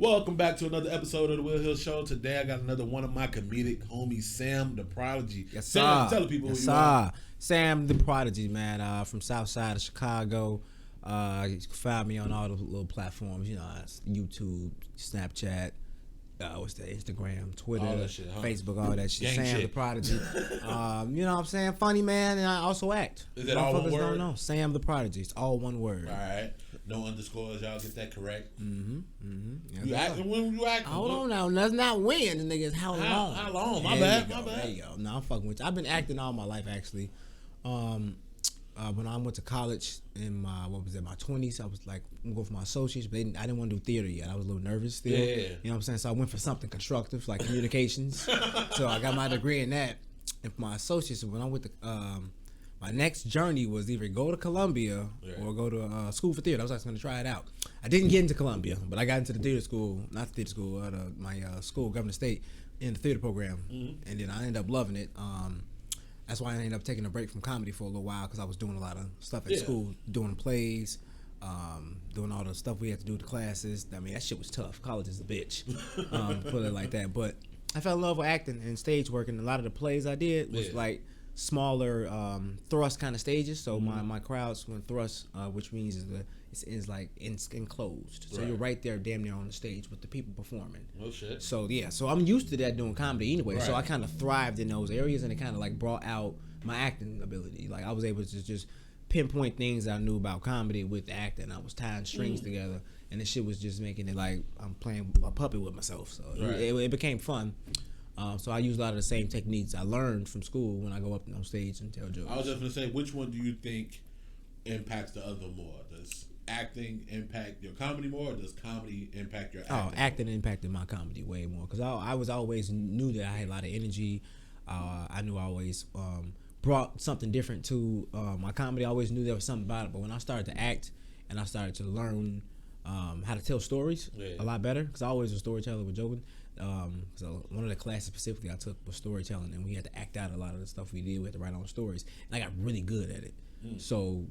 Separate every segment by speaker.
Speaker 1: Welcome back to another episode of the Will Hill Show. Today I got another one of my comedic homies, Sam the Prodigy.
Speaker 2: Yes,
Speaker 1: Sam,
Speaker 2: sir.
Speaker 1: tell the people
Speaker 2: Yes,
Speaker 1: who you are.
Speaker 2: Sam the Prodigy, man, from South Side of Chicago. You can find me on all the little platforms, YouTube, Snapchat, what's that, Instagram, Twitter,
Speaker 1: All that shit, huh?
Speaker 2: Facebook, all that shit.
Speaker 1: Gang
Speaker 2: Sam
Speaker 1: shit.
Speaker 2: the Prodigy. You know what I'm saying? Funny man, and I also act.
Speaker 1: Is it all one
Speaker 2: Motherfuckers
Speaker 1: word?
Speaker 2: don't know. Sam the Prodigy. It's all one word.
Speaker 1: All right. No underscores. Y'all get that correct.
Speaker 2: Yes,
Speaker 1: You
Speaker 2: sir.
Speaker 1: acting when you acting?
Speaker 2: Hold on now. That's not when, niggas. How long?
Speaker 1: How long? My
Speaker 2: There
Speaker 1: bad.
Speaker 2: you
Speaker 1: My
Speaker 2: go.
Speaker 1: bad.
Speaker 2: There you go. No, I'm fucking with you. I've been acting all my life, actually. When I went to college in my 20s, I was like, I'm gonna go for my associates, but I didn't want to do theater yet. I was a little nervous still.
Speaker 1: Yeah.
Speaker 2: You know what I'm saying? So I went for something constructive, like communications. So I got my degree in that. And for my associates, when I went to my next journey was either go to Columbia or go to school for theater. I was actually going to try it out. I didn't get into Columbia, but I got into the theater school, not the theater school, my school, Governor State, in the theater program. And then I ended up loving it. That's why I ended up taking a break from comedy for a little while, because I was doing a lot of stuff at school, doing plays, doing all the stuff we had to do with the classes. I mean, that shit was tough. College is a bitch, put it like that. But I fell in love with acting and stage work, and a lot of the plays I did was like smaller thrust kind of stages. So my crowds went thrust, which means is like enclosed. So you're right there, damn near on the stage with the people performing.
Speaker 1: Oh shit.
Speaker 2: So yeah, so I'm used to that doing comedy anyway. So I kind of thrived in those areas, and it kind of like brought out my acting ability. Like I was able to just pinpoint things I knew about comedy with acting. I was tying strings together, and the shit was just making it like I'm playing a puppet with myself. So it became fun. So I use a lot of the same techniques I learned from school when I go up on stage and tell jokes.
Speaker 1: I was just gonna say, which one do you think impacts the other more? Does acting impact your comedy more, or does comedy impact your acting?
Speaker 2: Acting impacted my comedy way more, because I was always knew that I had a lot of energy. I knew I always brought something different to my comedy. I always knew there was something about it. But when I started to act and I started to learn how to tell stories a lot better, because I always was a storyteller with joking. So one of the classes specifically I took was storytelling, and we had to act out a lot of the stuff we did. We had to write our own stories, and I got really good at it. So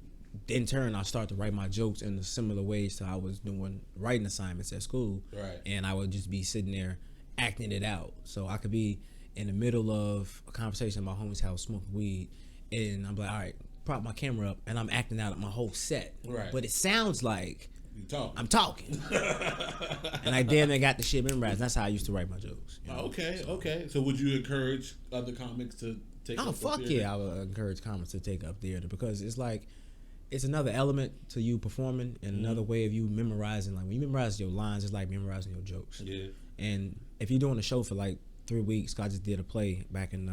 Speaker 2: in turn, I started to write my jokes in a similar ways to how I was doing writing assignments at school. And I would just be sitting there acting it out. So I could be in the middle of a conversation at my homie's house smoking weed, and I'm like, all right, prop my camera up, and I'm acting out my whole set. But it sounds like I'm talking. And I damn near got the shit memorized. That's how I used to write my jokes.
Speaker 1: Okay. So would you encourage other comics to take up
Speaker 2: fuck
Speaker 1: theater?
Speaker 2: yeah, I would encourage comics to take up theater, because it's like, it's another element to you performing, and another way of you memorizing. Like when you memorize your lines, it's like memorizing your jokes. And if you're doing a show for like 3 weeks, 'cause I just did a play back in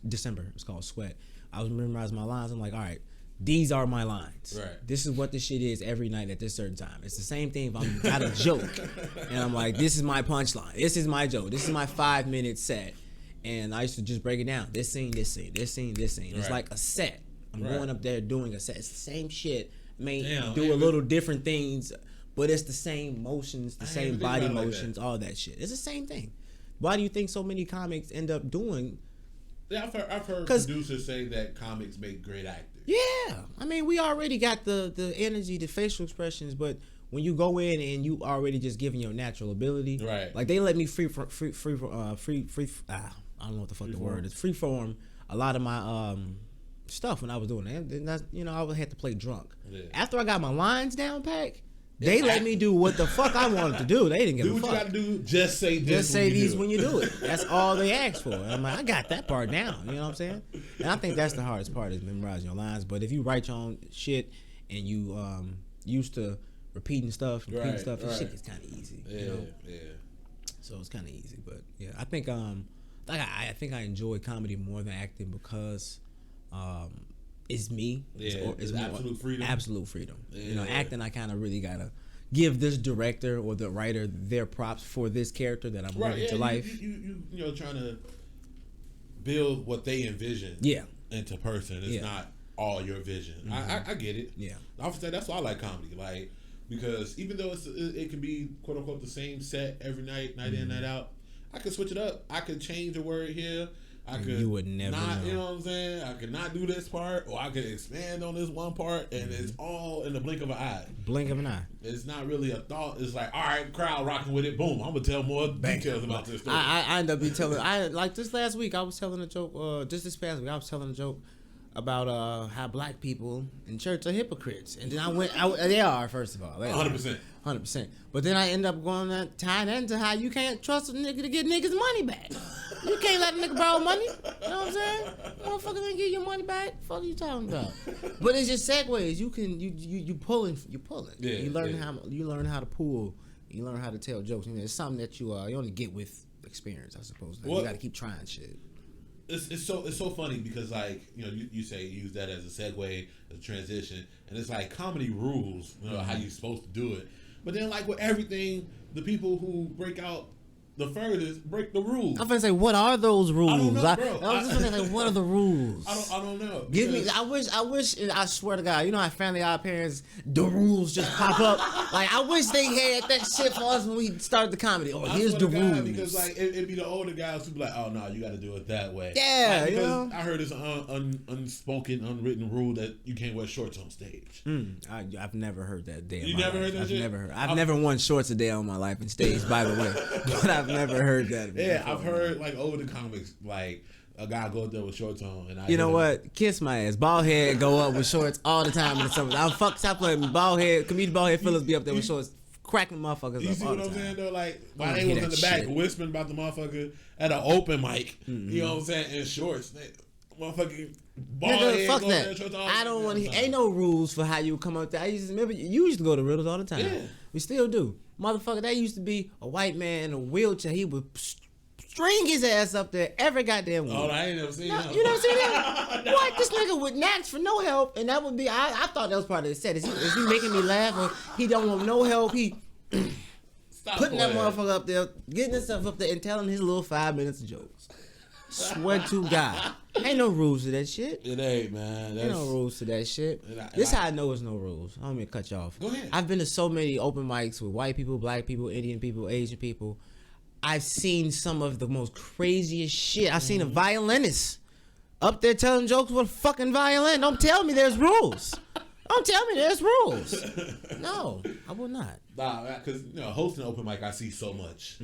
Speaker 2: December. It's called Sweat. I was memorizing my lines. I'm like, all right, these are my lines. This is what this shit is every night at this certain time. It's the same thing if I'm got a joke, and I'm like, this is my punchline. This is my joke. This is my 5-minute set. And I used to just break it down. This scene, this scene, this scene, this scene. It's like a set. I'm going up there doing a set. It's the same shit. Do a little different things, but it's the same motions, the same body motions, all that shit. It's the same thing. Why do you think so many comics end up doing?
Speaker 1: Yeah, I've heard producers say that comics make great actors.
Speaker 2: Yeah, I mean, we already got the energy, the facial expressions, but when you go in and you already just giving your natural ability, like they let me free. I don't know what the fuck the word is. Free form a lot of my stuff when I was doing it. And that's, I would have to play drunk. After I got my lines down packed, they let me do what the fuck I wanted to do. They didn't give a fuck.
Speaker 1: Do what you gotta do. Just say this.
Speaker 2: Just say these when you do it. That's all they asked for. And I'm like, I got that part down. You know what I'm saying? And I think that's the hardest part, is memorizing your lines. But if you write your own shit and you used to repeating stuff, this shit is kind of easy. So it's kind of easy. But yeah, I think I think I enjoy comedy more than acting, because it's me.
Speaker 1: It's absolute freedom.
Speaker 2: Absolute freedom. Acting, I kind of really gotta give this director or the writer their props for this character that I'm bringing to life.
Speaker 1: You trying to build what they envision into person. It's not all your vision. I get it. Obviously, that's why I like comedy. Like, because even though it can be quote unquote the same set every night, night in, night out, I could switch it up. I could change a word here.
Speaker 2: you would never know.
Speaker 1: You know what I'm saying? I could not do this part, or I could expand on this one part, and it's all in the blink of an eye.
Speaker 2: Blink of an eye.
Speaker 1: It's not really a thought. It's like, all right, crowd rocking with it. Boom, I'm gonna tell more details about this story.
Speaker 2: I end up telling. Like this last week, I was telling a joke. Just this past week, I was telling a joke about how black people in church are hypocrites, and then they are, first of all, 100%. But then I end up tying that into how you can't trust a nigga to get niggas money back. You can't let a nigga borrow money. You know what I'm saying? Motherfucker ain't get your money back. The fuck are you talking about? But it's just segues. You pulling.
Speaker 1: Yeah,
Speaker 2: you learn how to pull. You learn how to tell jokes. It's something that you only get with experience, I suppose. You got to keep trying shit.
Speaker 1: It's so funny because, like, you know, you say use that as a segue, as a transition, and it's like comedy rules, you know, how you're supposed to do it. But then, like with everything, the people who break out the furthest break the rules.
Speaker 2: I'm gonna say, what are those rules?
Speaker 1: I don't know, bro.
Speaker 2: I was just gonna say, what are the rules?
Speaker 1: I don't know.
Speaker 2: Give me. I wish. I swear to God, you know how Family Guy parents, the rules just pop up. Like, I wish they had that shit for us when we started the comedy. Oh, here's the rules.
Speaker 1: Because like it'd be the older guys who be like, oh no, you got to do it that way.
Speaker 2: Yeah,
Speaker 1: like,
Speaker 2: you know.
Speaker 1: I heard this unspoken, unwritten rule that you can't wear shorts on stage.
Speaker 2: I've never heard that day.
Speaker 1: You never heard that shit?
Speaker 2: I've never worn shorts a day on my life in stage, by the way. But I've never heard that.
Speaker 1: Yeah, I've heard like older comics, like a guy go up there with shorts on, and
Speaker 2: you know what? Kiss my ass. Bald head go up with shorts all the time in the summer. Stop playing. Bald head, comedian bald head fellas be up there with shorts, cracking motherfuckers up.
Speaker 1: You see what I'm saying though? Like while they was in the back whispering about the motherfucker at an open mic, you know what I'm saying, in shorts. Motherfucking bald head.
Speaker 2: Fuck that. I don't want to. Ain't no rules for how you come up there. I remember you used to go to riddles all the time.
Speaker 1: Yeah.
Speaker 2: We still do. Motherfucker, that used to be a white man in a wheelchair. He would string his ass up there every goddamn week.
Speaker 1: Oh, I ain't never seen that.
Speaker 2: You never seen that? No. What? This nigga would ask for no help, and that would be. I thought that was part of the set. Is he making me laugh, or he don't want no help? He putting that motherfucker up there, getting himself up there, and telling his little 5 minutes of jokes. Swear to God. Ain't no rules to that shit.
Speaker 1: It ain't, man.
Speaker 2: Ain't no rules to that shit. This how I know it's no rules. I don't mean to cut you off.
Speaker 1: Go ahead.
Speaker 2: I've been to so many open mics with white people, black people, Indian people, Asian people. I've seen some of the most craziest shit. I've seen a violinist up there telling jokes with a fucking violin. Don't tell me there's rules. Don't tell me there's rules. No, I will not.
Speaker 1: Nah, because hosting an open mic, I see so much.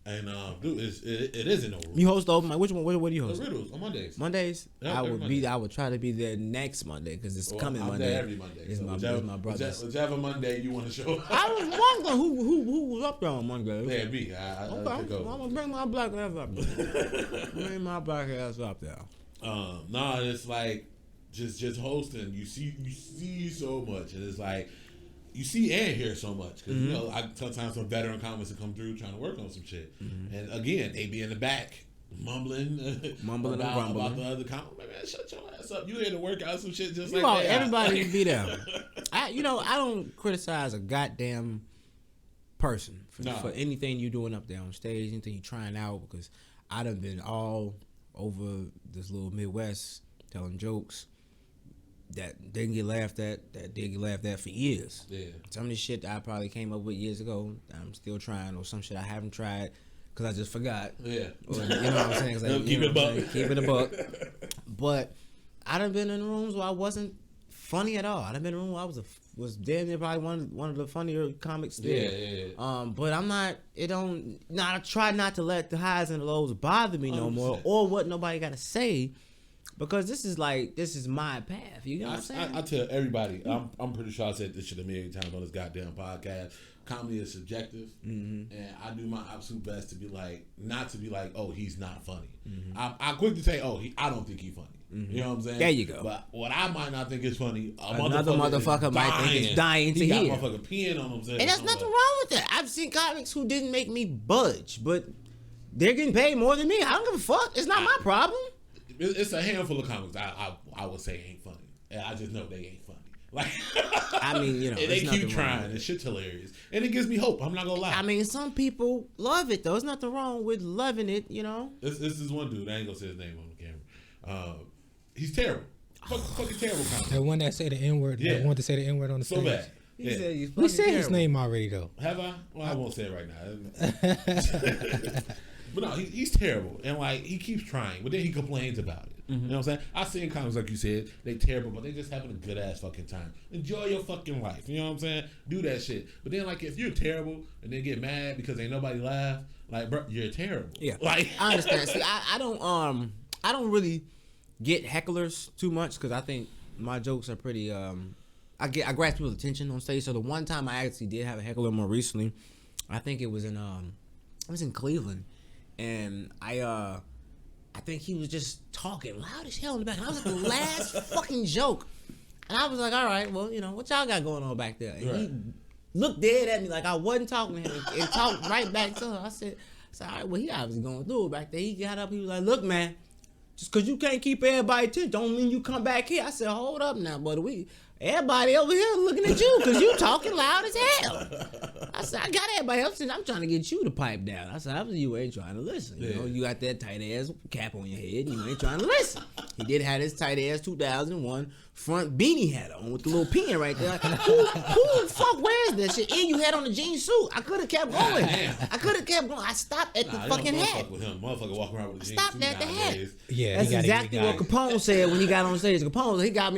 Speaker 1: And dude, it isn't no rules.
Speaker 2: You host the open mic. Which one? What do you host?
Speaker 1: The riddles on Mondays.
Speaker 2: Mondays.
Speaker 1: Yep,
Speaker 2: I would try to be there next Monday because it's coming
Speaker 1: I'm
Speaker 2: Monday.
Speaker 1: There every Monday.
Speaker 2: It's my brother's.
Speaker 1: Whichever Monday you want to show up.
Speaker 2: I was wondering who was up there on Monday.
Speaker 1: Yeah, me. Okay,
Speaker 2: I'm gonna bring my black ass up there. Bring my black ass up there.
Speaker 1: Nah, it's like just hosting. You see so much, and it's like. You see and hear so much because sometimes some veteran comics will come through trying to work on some shit, and again they be in the back mumbling about the other comic. Man, shut your ass up! You here to work out some shit just like that.
Speaker 2: Everybody be there. I don't criticize a goddamn person for anything you doing up there on stage, anything you trying out, because I done been all over this little Midwest telling jokes that didn't get laughed at, that did get laughed at for years.
Speaker 1: Yeah.
Speaker 2: Some of the shit that I probably came up with years ago, I'm still trying, or some shit I haven't tried because I just forgot.
Speaker 1: Yeah.
Speaker 2: Or, you know what I'm saying? Like,
Speaker 1: keep it a buck.
Speaker 2: Keep it a buck. But I done been in rooms where I wasn't funny at all. I done been in a room where I was damn near probably one of the funnier comics there.
Speaker 1: Yeah.
Speaker 2: But I'm not. I try not to let the highs and the lows bother me 100%. No more, or what nobody got to say. Because this is my path. You know what I'm saying?
Speaker 1: I tell everybody, I'm pretty sure I said this shit a million times on this goddamn podcast. Comedy is subjective, and I do my absolute best to be like, not to be like, oh, he's not funny. I'm quick to say, oh, I don't think he's funny. You know what I'm saying?
Speaker 2: There you go.
Speaker 1: But what I might not think is funny,
Speaker 2: another motherfucker might think it's dying to hear.
Speaker 1: He got motherfucker peeing on himself.
Speaker 2: And there's nothing wrong with that. I've seen comics who didn't make me budge, but they're getting paid more than me. I don't give a fuck. It's not my problem.
Speaker 1: It's a handful of comics I would say ain't funny. And I just know they ain't funny. Like,
Speaker 2: I mean, and
Speaker 1: they keep trying. And shit's hilarious. And it gives me hope. I'm not gonna lie.
Speaker 2: I mean, some people love it though. There's nothing wrong with loving it,
Speaker 1: This is one dude. I ain't gonna say his name on the camera. He's terrible. Fucking terrible comic.
Speaker 3: The one that say the N-word.
Speaker 1: Yeah.
Speaker 3: The one to say the N-word on the stage.
Speaker 1: So bad.
Speaker 2: He said you
Speaker 3: We said his name already though.
Speaker 1: Have I? Well, I won't say it right now. But no, he's terrible, and like he keeps trying, but then he complains about it. You know what I'm saying? I see in comments like you said, they terrible, but they just having a good ass fucking time. Enjoy your fucking life. You know what I'm saying? Do that shit. But then like if you're terrible and then get mad because ain't nobody laugh, like bro, you're terrible.
Speaker 2: Yeah,
Speaker 1: like
Speaker 2: I understand. See, I don't really get hecklers too much because I think my jokes are pretty. I grasp people's attention on stage. So the one time I actually did have a heckler more recently, I think it was in Cleveland. And I think he was just talking loud as hell in the back. And I was at the last fucking joke. And I was like, all right, well, you know, what y'all got going on back there? And he looked dead at me like I wasn't talking to him and talked right back to him. I said, all right, well, he obviously going through it back there. He got up, he was like, look, man, just because you can't keep everybody's attention don't mean you come back here. I said, hold up now, buddy. Everybody over here looking at you because you talking loud as hell. I said, I got everybody else. I'm trying to get you to pipe down. I said, obviously you ain't trying to listen. You know, you got that tight ass cap on your head and you ain't trying to listen. He did have this tight ass 2001 front beanie hat on with the little pin right there. Who the fuck wears that shit? And you had on a jean suit. I could have kept going. I stopped at the fucking hat.
Speaker 1: Fuck with him. Motherfucker walking around with a jean
Speaker 2: stopped
Speaker 1: suit
Speaker 2: at the hat.
Speaker 3: Yeah,
Speaker 2: that's exactly what Capone said when he got on stage. Capone got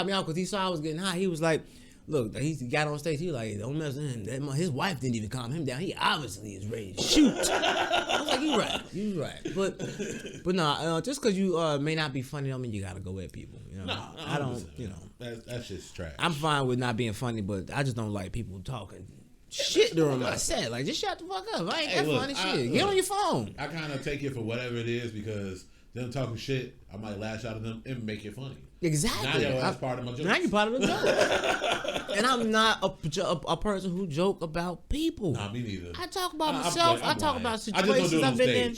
Speaker 2: me out because he saw I was getting high. He was like, look, he got on stage. He was like, don't mess with him. His wife didn't even calm him down. He obviously is ready to shoot. I was like, you right. But no, just because you may not be funny don't mean you gotta go at people. You know?
Speaker 1: No,
Speaker 2: I don't. You know,
Speaker 1: that's just trash.
Speaker 2: I'm fine with not being funny, but I just don't like people talking shit during my set. Like, just shut the fuck up. I ain't funny shit. Get on your phone.
Speaker 1: I kind of take it for whatever it is because them talking shit, I might lash out at them and make it funny.
Speaker 2: Exactly.
Speaker 1: Now that's part of my joke.
Speaker 2: Now you're part of the joke. And I'm not a person who joke about people.
Speaker 1: Nah, me neither.
Speaker 2: I talk about myself. I talk about situations
Speaker 1: I've been in.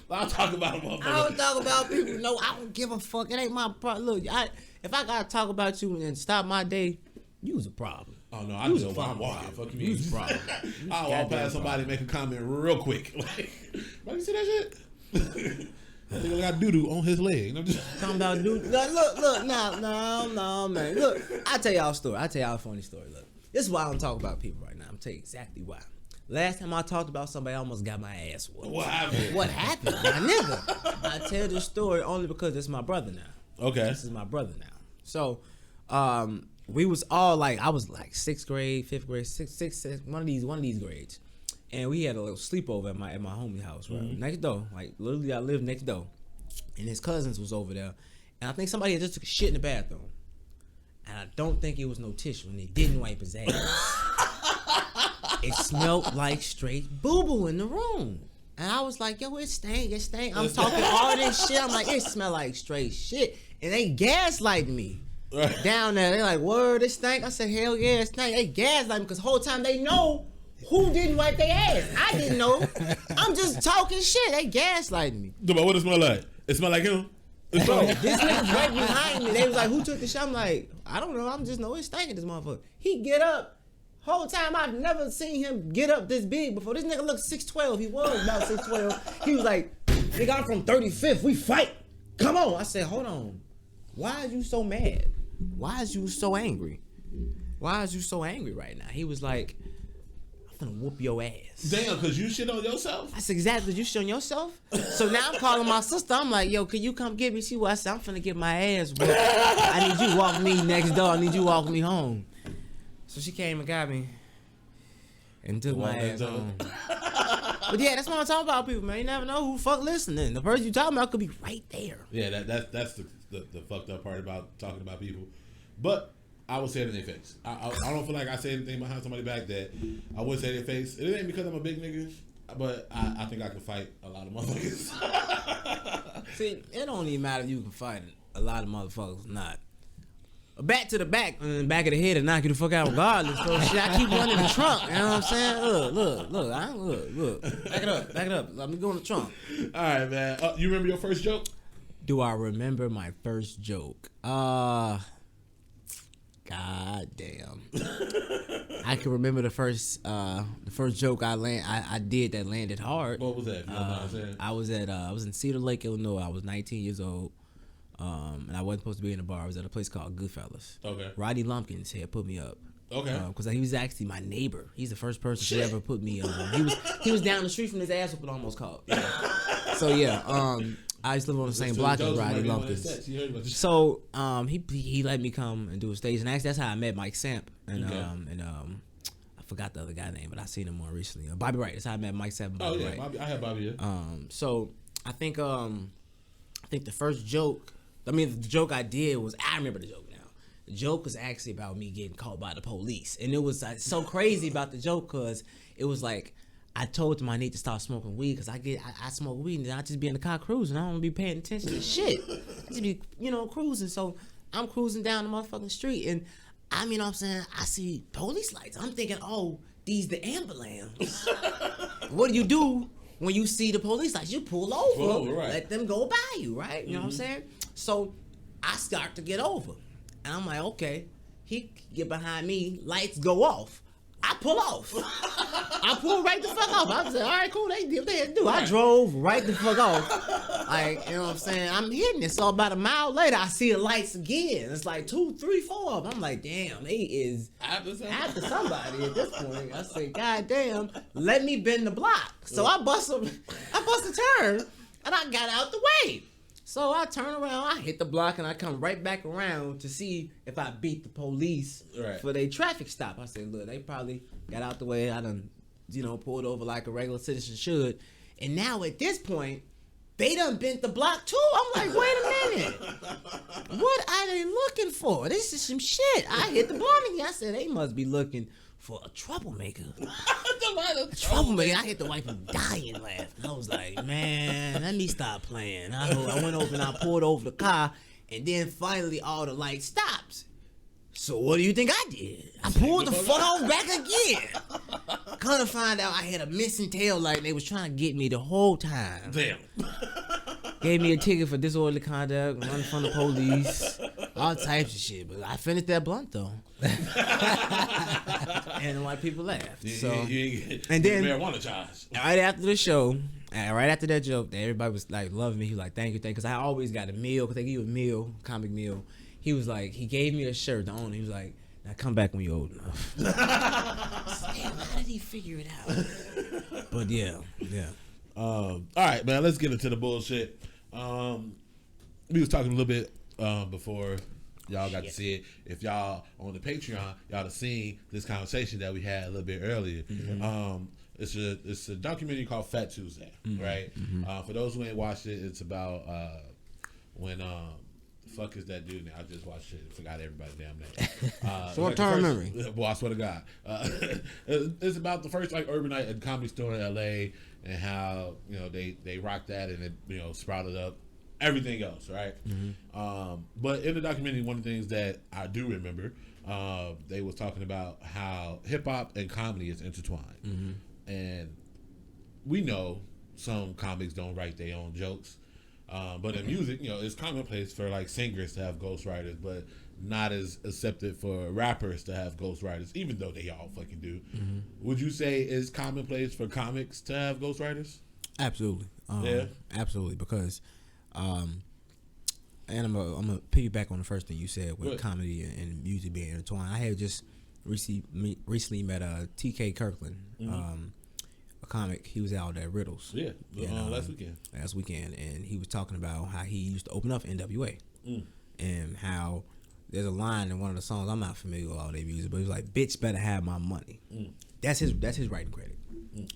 Speaker 1: I'll talk about them.
Speaker 2: I don't talk about people. No, I don't give a fuck. It ain't my problem. Look, if I gotta talk about you and stop my day, you was a problem.
Speaker 1: Oh no, I know why I'm walking. Fuck you,
Speaker 2: you was a problem.
Speaker 1: I'll walk past somebody and make a comment real quick. Like, you see that shit? I think I got doo-doo on his leg.
Speaker 2: Talking about doo-doo. Look, no, man. Look, I'll tell y'all a story. I'll tell y'all a funny story. Look, this is why I don't talk about people right now. I'm tell you exactly why. Last time I talked about somebody, I almost got my ass whooped.
Speaker 1: What happened?
Speaker 2: What happened, my nigga? I tell this story only because it's my brother now.
Speaker 1: Okay.
Speaker 2: This is my brother now. So, we was all like, I was like 6th grade, 5th grade, sixth, one of these grades. And we had a little sleepover at my homie house, right? Mm-hmm. Next door. Like, literally, I lived next door. And his cousins was over there. And I think somebody had just took a shit in the bathroom. And I don't think it was no tissue. And they didn't wipe his ass. It smelled like straight boo-boo in the room. And I was like, yo, it stank. I'm talking all this shit. I'm like, it smell like straight shit. And they gaslighting me. Right. Down there. They like, word, it stank. I said, hell yeah, it stank. They gaslighting me because the whole time they know who didn't wipe their ass. I didn't know. I'm just talking shit. They gaslighting me.
Speaker 1: But what it smell like? It smell like him?
Speaker 2: Bro, this nigga's right behind me. They was like, who took the shit? I'm like, I don't know. I'm just know it's stinking, this motherfucker. He get up. Whole time I've never seen him get up this big before. This nigga looked 6'12". He was about 6'12". He was like, nigga, I'm from 35th. We fight. Come on. I said, hold on. Why are you so mad? Why is you so angry? Why is you so angry right now? He was like, I'm gonna whoop your ass.
Speaker 1: Damn, cause you shit on yourself?
Speaker 2: I said, exactly, you shit on yourself? So now I'm calling my sister. I'm like, yo, can you come get me? She was, I said, I'm finna get my ass whooped. I need you to walk me next door. I need you to walk me home. So she came and got me and took my ass home. But yeah, that's what I'm talking about, people, man. You never know who the fuck listening. The person you talking about could be right there.
Speaker 1: Yeah, that's the fucked up part about talking about people. But I would say it in their face. I don't feel like I say anything behind somebody back that I would say in their face. It ain't because I'm a big nigga, but I think I can fight a lot of motherfuckers.
Speaker 2: See, it don't even matter if you can fight a lot of motherfuckers or not. A bat to the back and the back of the head and knock you the fuck out regardless. So shit, I keep running the trunk. You know what I'm saying? Look. Look. Back it up. Let me go in the trunk.
Speaker 1: All right, man. You remember your first joke?
Speaker 2: Do I remember my first joke? God damn. I can remember the first joke I did that landed hard.
Speaker 1: What was that? If you don't know what I'm saying?
Speaker 2: I was in Cedar Lake, Illinois. I was 19 years old. and I wasn't supposed to be in the bar. I was at a place called Goodfellas.
Speaker 1: Okay.
Speaker 2: Roddy Lumpkins had put me up.
Speaker 1: Okay.
Speaker 2: Because he was actually my neighbor. He's the first person to ever put me on. He was down the street from his ass whooping almost caught. Yeah. So yeah, I used to live on the same block as Roddy Lumpkins. So he let me come and do a stage, and actually that's how I met Mike Samp and I forgot the other guy's name, but I seen him more recently. Bobby Wright. That's how I met Mike Samp.
Speaker 1: Bobby Wright. Bobby, I had Bobby. Yeah.
Speaker 2: So I think the first joke. I mean, the joke I did was I remember the joke. The joke was actually about me getting caught by the police. And it was so crazy about the joke because it was like, I told them I need to start smoking weed because I smoke weed and I just be in the car cruising. I don't be paying attention to shit. I just be, cruising. So I'm cruising down the motherfucking street and I mean, what I'm saying, I see police lights. I'm thinking, oh, these the ambulance. What do? When you see the police lights, you pull over, right. Let them go by you, right? You know what I'm saying? So I start to get over. And I'm like, okay, he get behind me, lights go off. I pull off. I pull right the fuck off. I said, all right, cool, they did what they had to do. I drove right the fuck off. Like, you know what I'm saying? I'm hitting it. So about a mile later, I see the lights again. It's like 2, 3, 4 of them. I'm like, damn, they is after somebody at this point. I say, God damn, let me bend the block. So I bust a turn, and I got out the way. So I turn around, I hit the block, and I come right back around to see if I beat the police for their traffic stop. I said, look, they probably got out the way. I done, pulled over like a regular citizen should. And now at this point, they done bent the block too. I'm like, wait a minute. What are they looking for? This is some shit. I hit the blunt again. I said, they must be looking for a troublemaker. Troublemaker. I hit the wife and dying laughing. I was like, man, let me stop playing. I went over and I pulled over the car, and then finally all the lights stopped. So what do you think I did? I pulled the fuck off back again. Come to find out I had a missing tail light and they was trying to get me the whole time.
Speaker 1: Damn.
Speaker 2: Gave me a ticket for disorderly conduct, running from the police, all types of shit. But I finished that blunt though. And the white people laughed. And then
Speaker 1: marijuana charge.
Speaker 2: Right after the show, right after that joke, everybody was like loving me. He was like, thank you, because I always got a meal, because they give you a meal, comic meal. He was like, he gave me a shirt, the owner. He was like, now come back when you're old enough. Damn, how did he figure it out? But yeah.
Speaker 1: All right, man, let's get into the bullshit. We was talking a little bit before y'all got to see it. If y'all on the Patreon, y'all have seen this conversation that we had a little bit earlier. Mm-hmm. It's a documentary called Fat Tuesday, right? Mm-hmm. For those who ain't watched it, it's about when fuck is that dude now? I just watched it and forgot everybody's damn name.
Speaker 2: Short-term memory.
Speaker 1: Well, I swear to God. It's about the first urban night at Comedy Store in LA and how they rocked that and it sprouted up everything else, right? Mm-hmm. But in the documentary, one of the things that I do remember, they was talking about how hip hop and comedy is intertwined, and we know some comics don't write their own jokes. But in music, it's commonplace for singers to have ghostwriters, but not as accepted for rappers to have ghostwriters, even though they all fucking do. Mm-hmm. Would you say it's commonplace for comics to have ghostwriters?
Speaker 2: Absolutely. Absolutely, because and I'm gonna piggyback on the first thing you said with comedy and music being intertwined. I had just recently met T.K. Kirkland. A comic. He was out at Riddles. Last weekend, and he was talking about how he used to open up for NWA, and how there's a line in one of the songs. I'm not familiar with all their music, but it was like, "Bitch better have my money." That's his writing credit.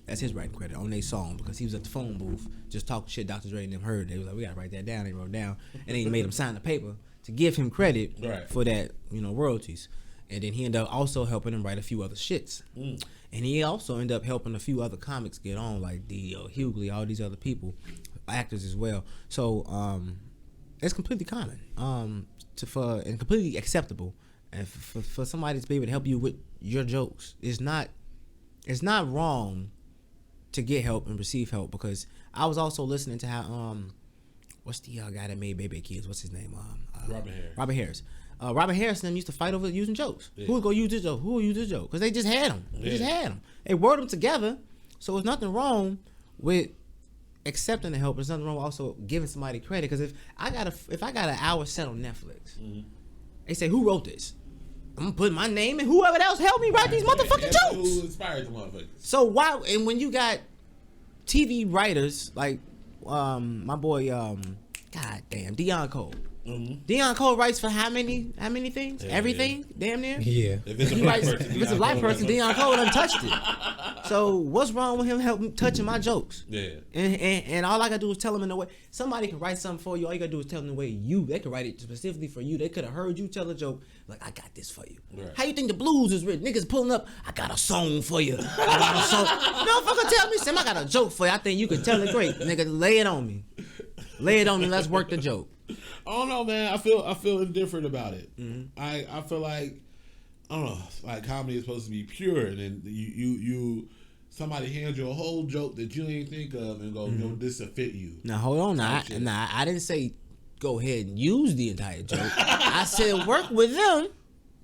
Speaker 2: That's his writing credit on their song, because he was at the phone booth just talking shit. Dr. Dre and them heard. They was like, we gotta write that down. They wrote it down, and they made him sign the paper to give him credit for that, royalties. And then he ended up also helping him write a few other shits. And he also ended up helping a few other comics get on, like D.O. Hughley, all these other people, actors as well. So it's completely common and completely acceptable. And for somebody to be able to help you with your jokes, it's not wrong to get help and receive help. Because I was also listening to how what's the guy that made Baby Kids? What's his name? Robert Harris. Robert Harris and them used to fight over using jokes. Yeah. Who's gonna use this joke? Who will use this joke? Because they just had them. They just had them. They word them together. So there's nothing wrong with accepting the help. There's nothing wrong with also giving somebody credit. Because if I got an hour set on Netflix, they say, who wrote this? I'm gonna put my name and whoever else helped me write these motherfucking jokes.
Speaker 1: Who inspired the motherfuckers?
Speaker 2: So why? And when you got TV writers like my boy, goddamn Deion Cole. Deion Cole writes for how many things? Everything, damn near.
Speaker 3: Yeah.
Speaker 1: If it's
Speaker 2: a black person, Deion Cole done touched it. So what's wrong with him touching my jokes?
Speaker 1: Yeah.
Speaker 2: And all I gotta do is tell him in the way. Somebody can write something for you. All you gotta do is tell them the way they can write it specifically for you. They could have heard you tell a joke like, I got this for you. Right. How you think the blues is written? Niggas pulling up, I got a song for you. Motherfucker tell me, Sam, I got a joke for you. I think you can tell it great. Nigga, lay it on me. Lay it on me. Let's work the joke.
Speaker 1: I don't know, man. I feel indifferent about it. I feel like, I don't know, like comedy is supposed to be pure, and then you somebody hands you a whole joke that you ain't think of and go, you know, this will fit you.
Speaker 2: Now hold on, I didn't say go ahead and use the entire joke. I said work with them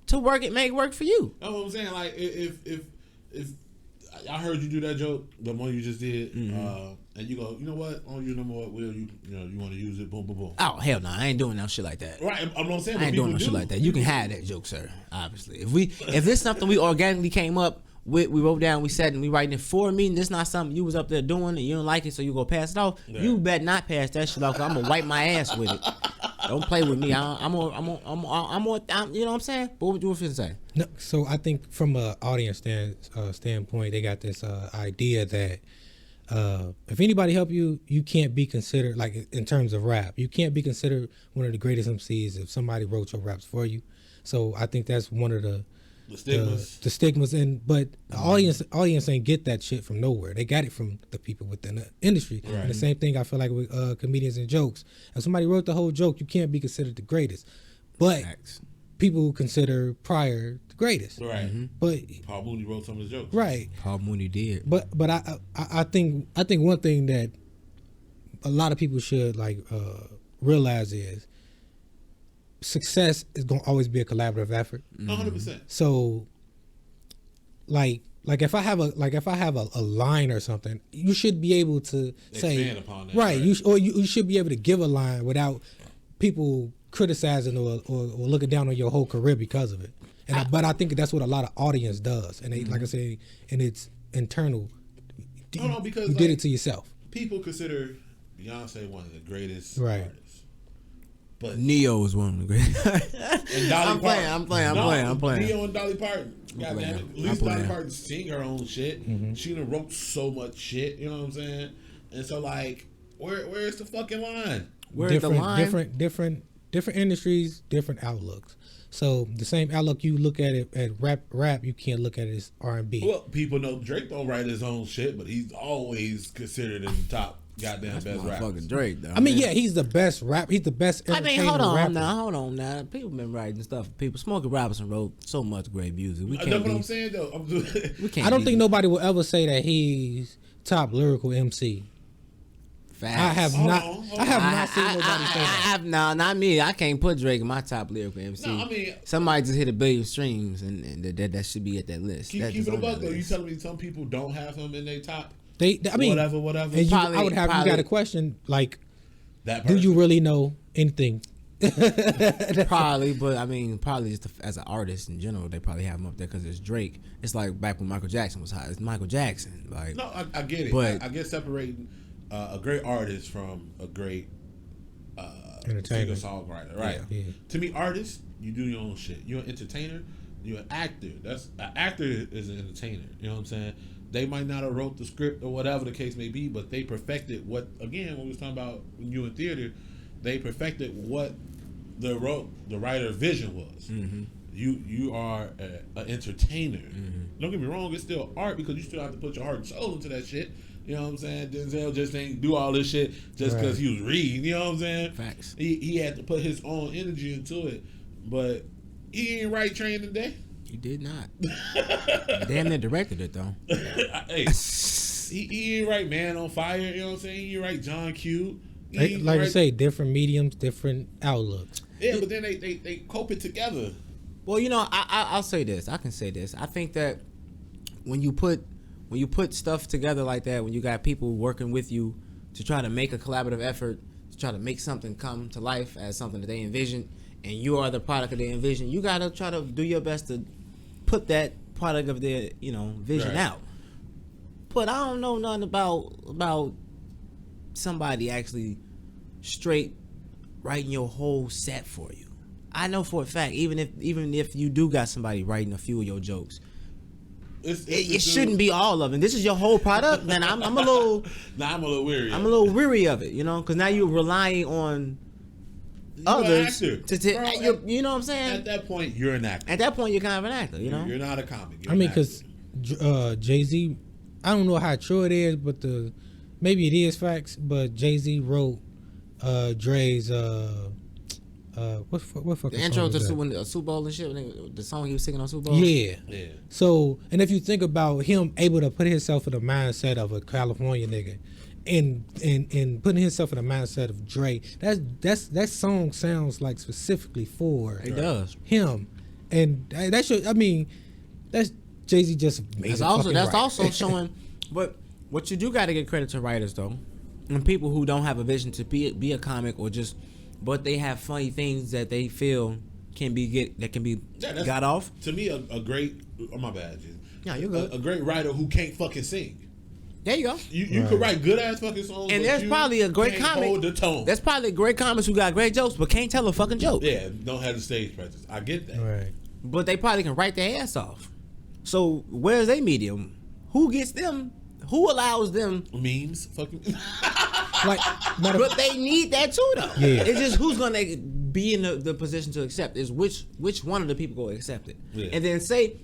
Speaker 2: to make it work for you.
Speaker 1: That's what I'm saying. Like if I heard you do that joke, the one you just did, and you go, you know what? I don't use no more. Will you want to use it? Boom, boom, boom.
Speaker 2: Oh hell no, I ain't doing no shit like that.
Speaker 1: Right, I'm saying.
Speaker 2: I ain't doing no shit like that. You can have that joke, sir. Obviously, if this something we organically came up with, we wrote down, we said, and we writing it for a meeting. This not something you was up there doing and you don't like it, so you go pass it off. Yeah. You better not pass that shit off. Cause I'm gonna wipe my ass with it. Don't play with me. I'm you know what I'm saying? But what you finna say?
Speaker 3: No, so I think from an audience standpoint, they got this idea that if anybody help you, you can't be considered, like in terms of rap, you can't be considered one of the greatest MCs if somebody wrote your raps for you. So I think that's one of the stigmas, but the audience ain't get that shit from nowhere. They got it from the people within the industry. Right. And the same thing I feel like with comedians and jokes. If somebody wrote the whole joke, you can't be considered the greatest. But people consider Pryor the greatest. Right. But
Speaker 1: Paul Mooney wrote some of his jokes.
Speaker 3: Right.
Speaker 2: Paul Mooney did.
Speaker 3: But I think one thing that a lot of people should realize is success is going to always be a collaborative effort.
Speaker 1: 100%.
Speaker 3: So, like if I have a line or something, you should be able to
Speaker 1: expand upon that,
Speaker 3: right? You should be able to give a line without people criticizing or looking down on your whole career because of it. But I think that's what a lot of audience does, and they like I say, and it's internal.
Speaker 1: Because
Speaker 3: you did it to yourself.
Speaker 1: People consider Beyonce one of the greatest artists.
Speaker 2: But Neo is one of the greatest.
Speaker 1: And Dolly
Speaker 2: I'm playing.
Speaker 1: Neo and Dolly Parton. Goddamn it. At least Dolly Parton sing her own shit. She done wrote so much shit. You know what I'm saying? And so where's the fucking line?
Speaker 2: Where's the line?
Speaker 3: Different industries, different outlooks. So the same outlook you look at it at rap, you can't look at it as R&B.
Speaker 1: Well, people know Drake don't write his own shit, but he's always considered in the top goddamn best rapper.
Speaker 2: Fucking Drake, though.
Speaker 3: I mean, yeah, he's the best rap. He's the best entertainer.
Speaker 2: hold on now. People been writing stuff. Smokey Robinson wrote so much great music. We can't.
Speaker 1: That's what I'm saying, though.
Speaker 3: I don't think nobody will ever say that he's top lyrical MC.
Speaker 2: Facts.
Speaker 3: I have not seen nobody say that.
Speaker 2: No, not me. I can't put Drake in my top lyrical MC. No, I mean, somebody just hit 1 billion streams, and that should be at that list.
Speaker 1: Keep it a buck, though. You telling me some people don't have him in their top?
Speaker 3: I mean,
Speaker 1: whatever.
Speaker 3: And I would have you got a question like, do you really know anything?
Speaker 2: Probably, but I mean, probably just as an artist in general, they probably have him up there because it's Drake. It's like back when Michael Jackson was hot. It's Michael Jackson. Like,
Speaker 1: no, I get it. But I get separating a great artist from a great singer-songwriter, right? Yeah. To me, artist, you do your own shit. You're an entertainer. You're an actor. An actor is an entertainer. You know what I'm saying? They might not have wrote the script or whatever the case may be, but they perfected what we was talking about when you were in theater. They perfected what the writer's vision was. You are an entertainer. Don't get me wrong, it's still art because you still have to put your heart and soul into that shit. You know what I'm saying? Denzel just ain't do all this shit just because he was reading. You know what I'm saying?
Speaker 2: Facts.
Speaker 1: He had to put his own energy into it, but he ain't write Training Day.
Speaker 2: He did not. Damn near directed it though.
Speaker 1: Hey, he ain't write Man on Fire. You know what I'm saying? He ain't write John Q.
Speaker 3: Like you say, different mediums, different outlooks.
Speaker 1: Yeah, but then they cope it together.
Speaker 2: Well, you know, I'll say this. I can say this. I think that when you put stuff together like that, when you got people working with you to try to make a collaborative effort to try to make something come to life as something that they envision, and you are the product of their envision, you gotta try to do your best to put that product of their vision out. But I don't know nothing about somebody actually straight writing your whole set for you. I know for a fact, even if you do got somebody writing a few of your jokes, it shouldn't be all of it. This is your whole product. Then I'm a little.
Speaker 1: I'm a little weary.
Speaker 2: I'm a little weary of it, because now you're relying on others
Speaker 1: to
Speaker 2: you know what I'm saying.
Speaker 1: At that point, you're an actor.
Speaker 2: At that point, you're kind of an actor.
Speaker 1: You're not a comic.
Speaker 3: Because Jay-Z, I don't know how true it is, but maybe it is facts. But Jay-Z wrote Dre's what fucking
Speaker 2: the intro to Super Bowl and shit, the song he was singing on Super Bowl.
Speaker 3: Yeah. So, and if you think about him able to put himself in the mindset of a California nigga, and putting himself in the mindset of Dre, that song sounds like specifically for him, and that should. I mean, that's Jay-Z just amazing.
Speaker 2: That's also showing, but what you do got to get credit to writers though, and people who don't have a vision to be a comic or just. But they have funny things that they feel can be got off.
Speaker 1: To me, a great. Oh my bad, Jesus.
Speaker 2: Yeah, you're good.
Speaker 1: A great writer who can't fucking sing.
Speaker 2: There you go.
Speaker 1: You could write good ass fucking songs.
Speaker 2: And there's probably a great comic.
Speaker 1: Hold the tone.
Speaker 2: There's probably great comics who got great jokes but can't tell a fucking joke.
Speaker 1: Yeah, don't have the stage presence. I get that.
Speaker 3: Right.
Speaker 2: But they probably can write their ass off. So where's their medium? Who gets them? Who allows them?
Speaker 1: Memes, fucking.
Speaker 2: But they need that too, though.
Speaker 3: Yeah.
Speaker 2: It's just who's gonna be in the position to accept is which one of the people go accept it, and then say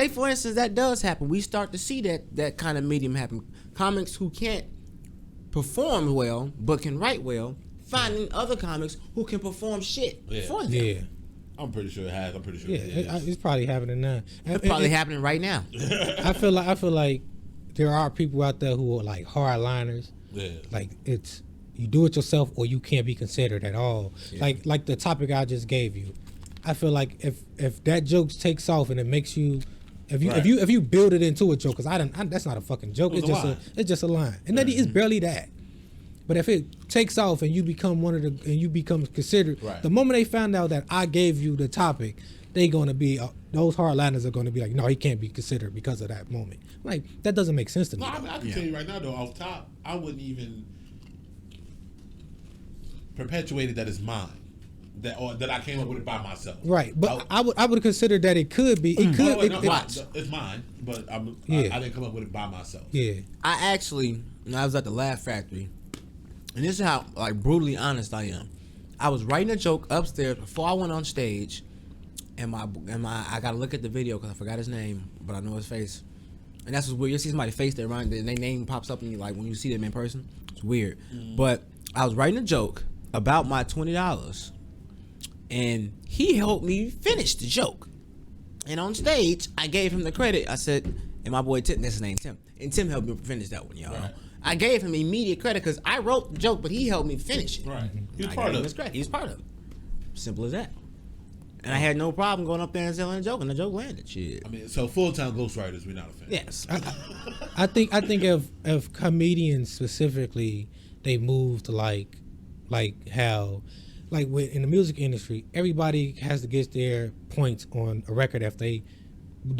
Speaker 2: for instance that does happen. We start to see that kind of medium happen. Comics who can't perform well but can write well, finding other comics who can perform shit for them.
Speaker 3: Yeah.
Speaker 1: I'm pretty sure it has. I'm pretty sure
Speaker 3: it is. It's probably happening now.
Speaker 2: It's probably happening right now.
Speaker 3: I feel like there are people out there who are like hardliners.
Speaker 1: Yeah.
Speaker 3: Like it's you do it yourself or you can't be considered at all. Yeah. Like the topic I just gave you. I feel like if that joke takes off and it makes you if you build it into a joke, because that's not a fucking joke. It's just a line, and that is barely that. But if it takes off and you become considered, the moment they found out that I gave you the topic, they gonna be those hardliners are gonna be like, no, he can't be considered because of that moment. Like that doesn't make sense to me.
Speaker 1: No, I can tell you right now though, off top, I wouldn't even perpetuate it that it's mine. That I came up with it by myself.
Speaker 3: Right, but I would consider that it could be. It could.
Speaker 1: It's mine, but I didn't come up with it by myself.
Speaker 3: Yeah.
Speaker 2: I actually, when I was at the Laugh Factory, and this is how like brutally honest I am. I was writing a joke upstairs before I went on stage, and I gotta look at the video because I forgot his name, but I know his face. And that's what's weird. You see somebody's face there, right? Their name pops up, and you like when you see them in person, it's weird. But I was writing a joke about my $20. And he helped me finish the joke. And on stage, I gave him the credit. I said, and my boy Tim, that's his name, Tim. And Tim helped me finish that one, y'all. Right. I gave him immediate credit because I wrote the joke, but he helped me finish it.
Speaker 1: Right. He was part of it.
Speaker 2: He was part of it. Simple as that. And I had no problem going up there and selling a joke, and the joke landed. Shit.
Speaker 1: I mean, so full-time ghostwriters, we're not a fan.
Speaker 2: Yes.
Speaker 3: I think if comedians specifically, they move to like how... Like in the music industry, everybody has to get their points on a record if the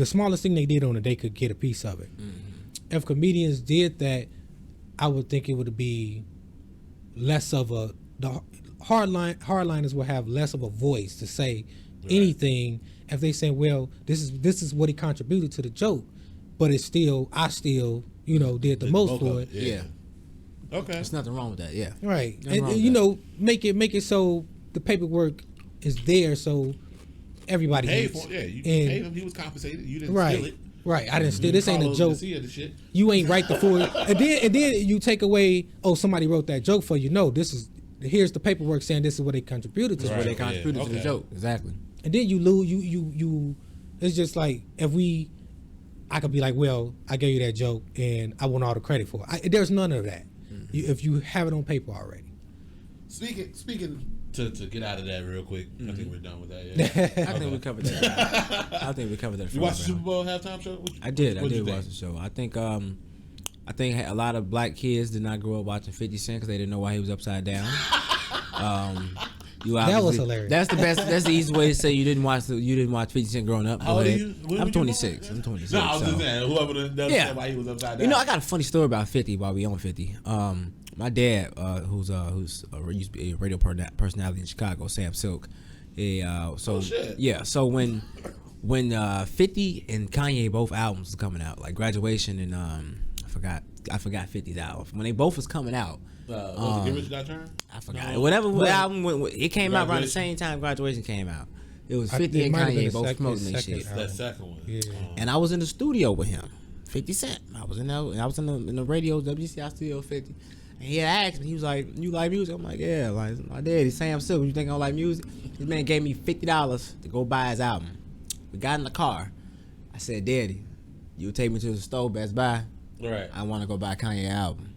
Speaker 3: smallest thing they did on it, they could get a piece of it. Mm-hmm. If comedians did that, I would think it would be less of the hardliners will have less of a voice to say anything if they say, well, this is what he contributed to the joke, but I still did the most for it.
Speaker 2: Yeah.
Speaker 1: Okay.
Speaker 2: There's nothing wrong with that, yeah.
Speaker 3: Right. And make it so the paperwork is there so everybody
Speaker 1: paid for it. Yeah, you paid him, he was compensated. You didn't steal it.
Speaker 3: Right. I didn't steal. This ain't a joke. You ain't right the full and then you take away, somebody wrote that joke for you. No, here's the paperwork saying this is what they contributed to.
Speaker 2: This is what they contributed to the joke. Exactly. And
Speaker 3: then you lose you it's just like I could be like, well, I gave you that joke and I want all the credit for it. There's none of that. If you have it on paper already.
Speaker 1: Speaking to get out of that real quick, I think we're done with that. Yeah.
Speaker 2: I think we covered that. I think we covered that.
Speaker 1: You watched the Super Bowl halftime show?
Speaker 2: I did watch the show. I think I think a lot of black kids did not grow up watching 50 Cent because they didn't know why he was upside down.
Speaker 3: That was hilarious.
Speaker 2: That's the best. That's the easiest way to say you didn't watch 50 Cent growing up.
Speaker 1: How old are you?
Speaker 2: I'm 26. I'm 26.
Speaker 1: No, I was just saying whoever knows why he was upside down.
Speaker 2: You know, I got a funny story about 50 while we on 50. My dad, who's used to be a radio personality in Chicago, Sam Silk. So when 50 and Kanye both albums was coming out, like Graduation and I forgot 50's album. When they both was coming out.
Speaker 1: Was it Get Rich or Die Trying?
Speaker 2: I forgot. Whatever album it came out around the same time Graduation came out. It was 50 and Kanye both promoting that shit.
Speaker 1: That second one.
Speaker 3: Yeah.
Speaker 2: And I was in the studio with him, 50 Cent. I was in the radio WCI studio 50. And he had asked me, he was like, "You like music?" I'm like, "Yeah." Like my daddy, Sam Silk. You think I don't like music? This man gave me $50 to go buy his album. We got in the car. I said, "Daddy, you take me to the store, Best Buy.
Speaker 1: Right.
Speaker 2: I want to go buy Kanye album."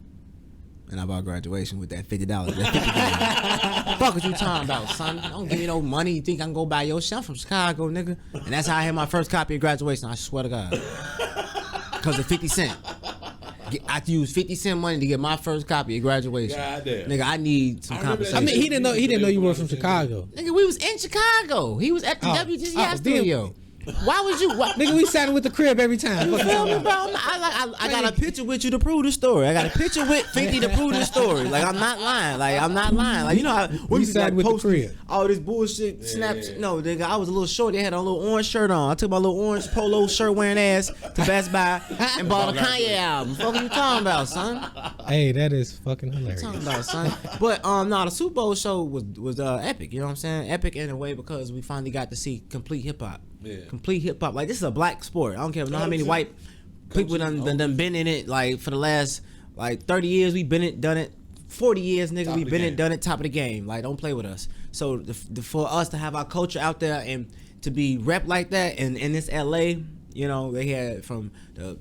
Speaker 2: And I bought Graduation with that $50. That $50. Fuck what you talking about, son? Don't give me no money. You think I can go buy your shit? I'm from Chicago, nigga. And that's how I had my first copy of Graduation. I swear to God. Because of 50 Cent. I used 50 Cent money to get my first copy of Graduation.
Speaker 1: Goddamn.
Speaker 2: Nigga, I need some compensation.
Speaker 3: I mean, he didn't know you were from Chicago.
Speaker 2: Nigga, we was in Chicago. He was at the WGCI studio. Why would you?
Speaker 3: Nigga, we sat with the crib every time.
Speaker 2: You feel me, bro? I got a picture with you to prove the story. I got a picture with 50 to prove the story. Like, I'm not lying. Like, you know how
Speaker 3: we sat with the crib.
Speaker 2: All this bullshit snaps. Yeah. No, nigga, I was a little short. They had a little orange shirt on. I took my little orange polo shirt wearing ass to Best Buy and bought a Kanye album. What you talking about, son?
Speaker 3: Hey, that is fucking hilarious.
Speaker 2: What you talking about, son? But the Super Bowl show was epic. You know what I'm saying? Epic in a way because we finally got to see complete hip hop. Yeah. Complete hip hop. Like, this is a black sport. I don't care how many white people done been in it. Like, for the last 30 years, we done it. 40 years, nigga, we done it. Top of the game. Like, don't play with us. So for us to have our culture out there and to be rep like that, and in this LA, you know, they had from the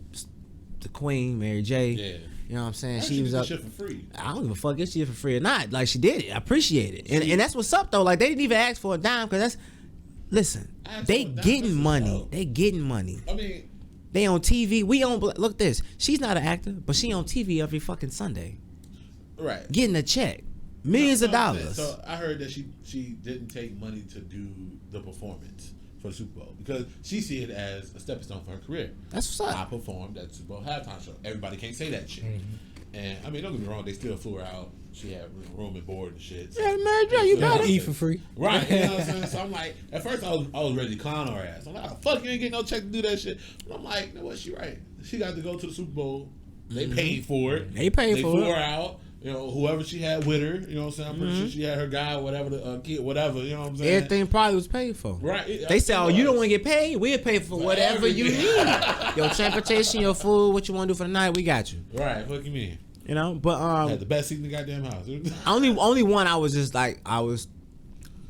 Speaker 2: Queen, Mary J. Yeah. You know what I'm saying?
Speaker 1: She was up. Shit for free.
Speaker 2: I don't give a fuck if she did for free or not. Like, she did it. I appreciate it. And that's what's up though. Like, they didn't even ask for a dime because that's. Listen, they getting money. They getting money.
Speaker 1: I mean,
Speaker 2: they on TV. We on. Look this. She's not an actor, but she on TV every fucking Sunday.
Speaker 1: Right.
Speaker 2: Getting a check, millions of dollars.
Speaker 1: So I heard that she didn't take money to do the performance for the Super Bowl because she see it as a stepping stone for her career.
Speaker 2: That's what's up.
Speaker 1: I performed at the Super Bowl halftime show. Everybody can't say that shit. Mm-hmm. And I mean, don't get me wrong, they still flew her out. She had room and board and shit. So.
Speaker 2: Yeah, Mary J, you got to
Speaker 3: eat for free.
Speaker 1: Right. You know what I'm saying? So I'm like, at first I was ready to clown her ass. I'm like, oh, fuck, you ain't getting no check to do that shit. But I'm like, you know what, she right. She got to go to the Super Bowl. They paid for it.
Speaker 2: They flew
Speaker 1: her out. You know, whoever she had with her, you know what I'm saying? I'm pretty sure she had her guy, whatever, the kid, whatever, you know what I'm saying?
Speaker 2: Everything probably was paid for.
Speaker 1: Right.
Speaker 2: They said, you don't want to get paid? We'll pay for whatever you need. Your transportation, your food, what you want to do for the night, we got you.
Speaker 1: Right, what you mean?
Speaker 2: You know, but
Speaker 1: I had the best seat in the goddamn house.
Speaker 2: only one I was just like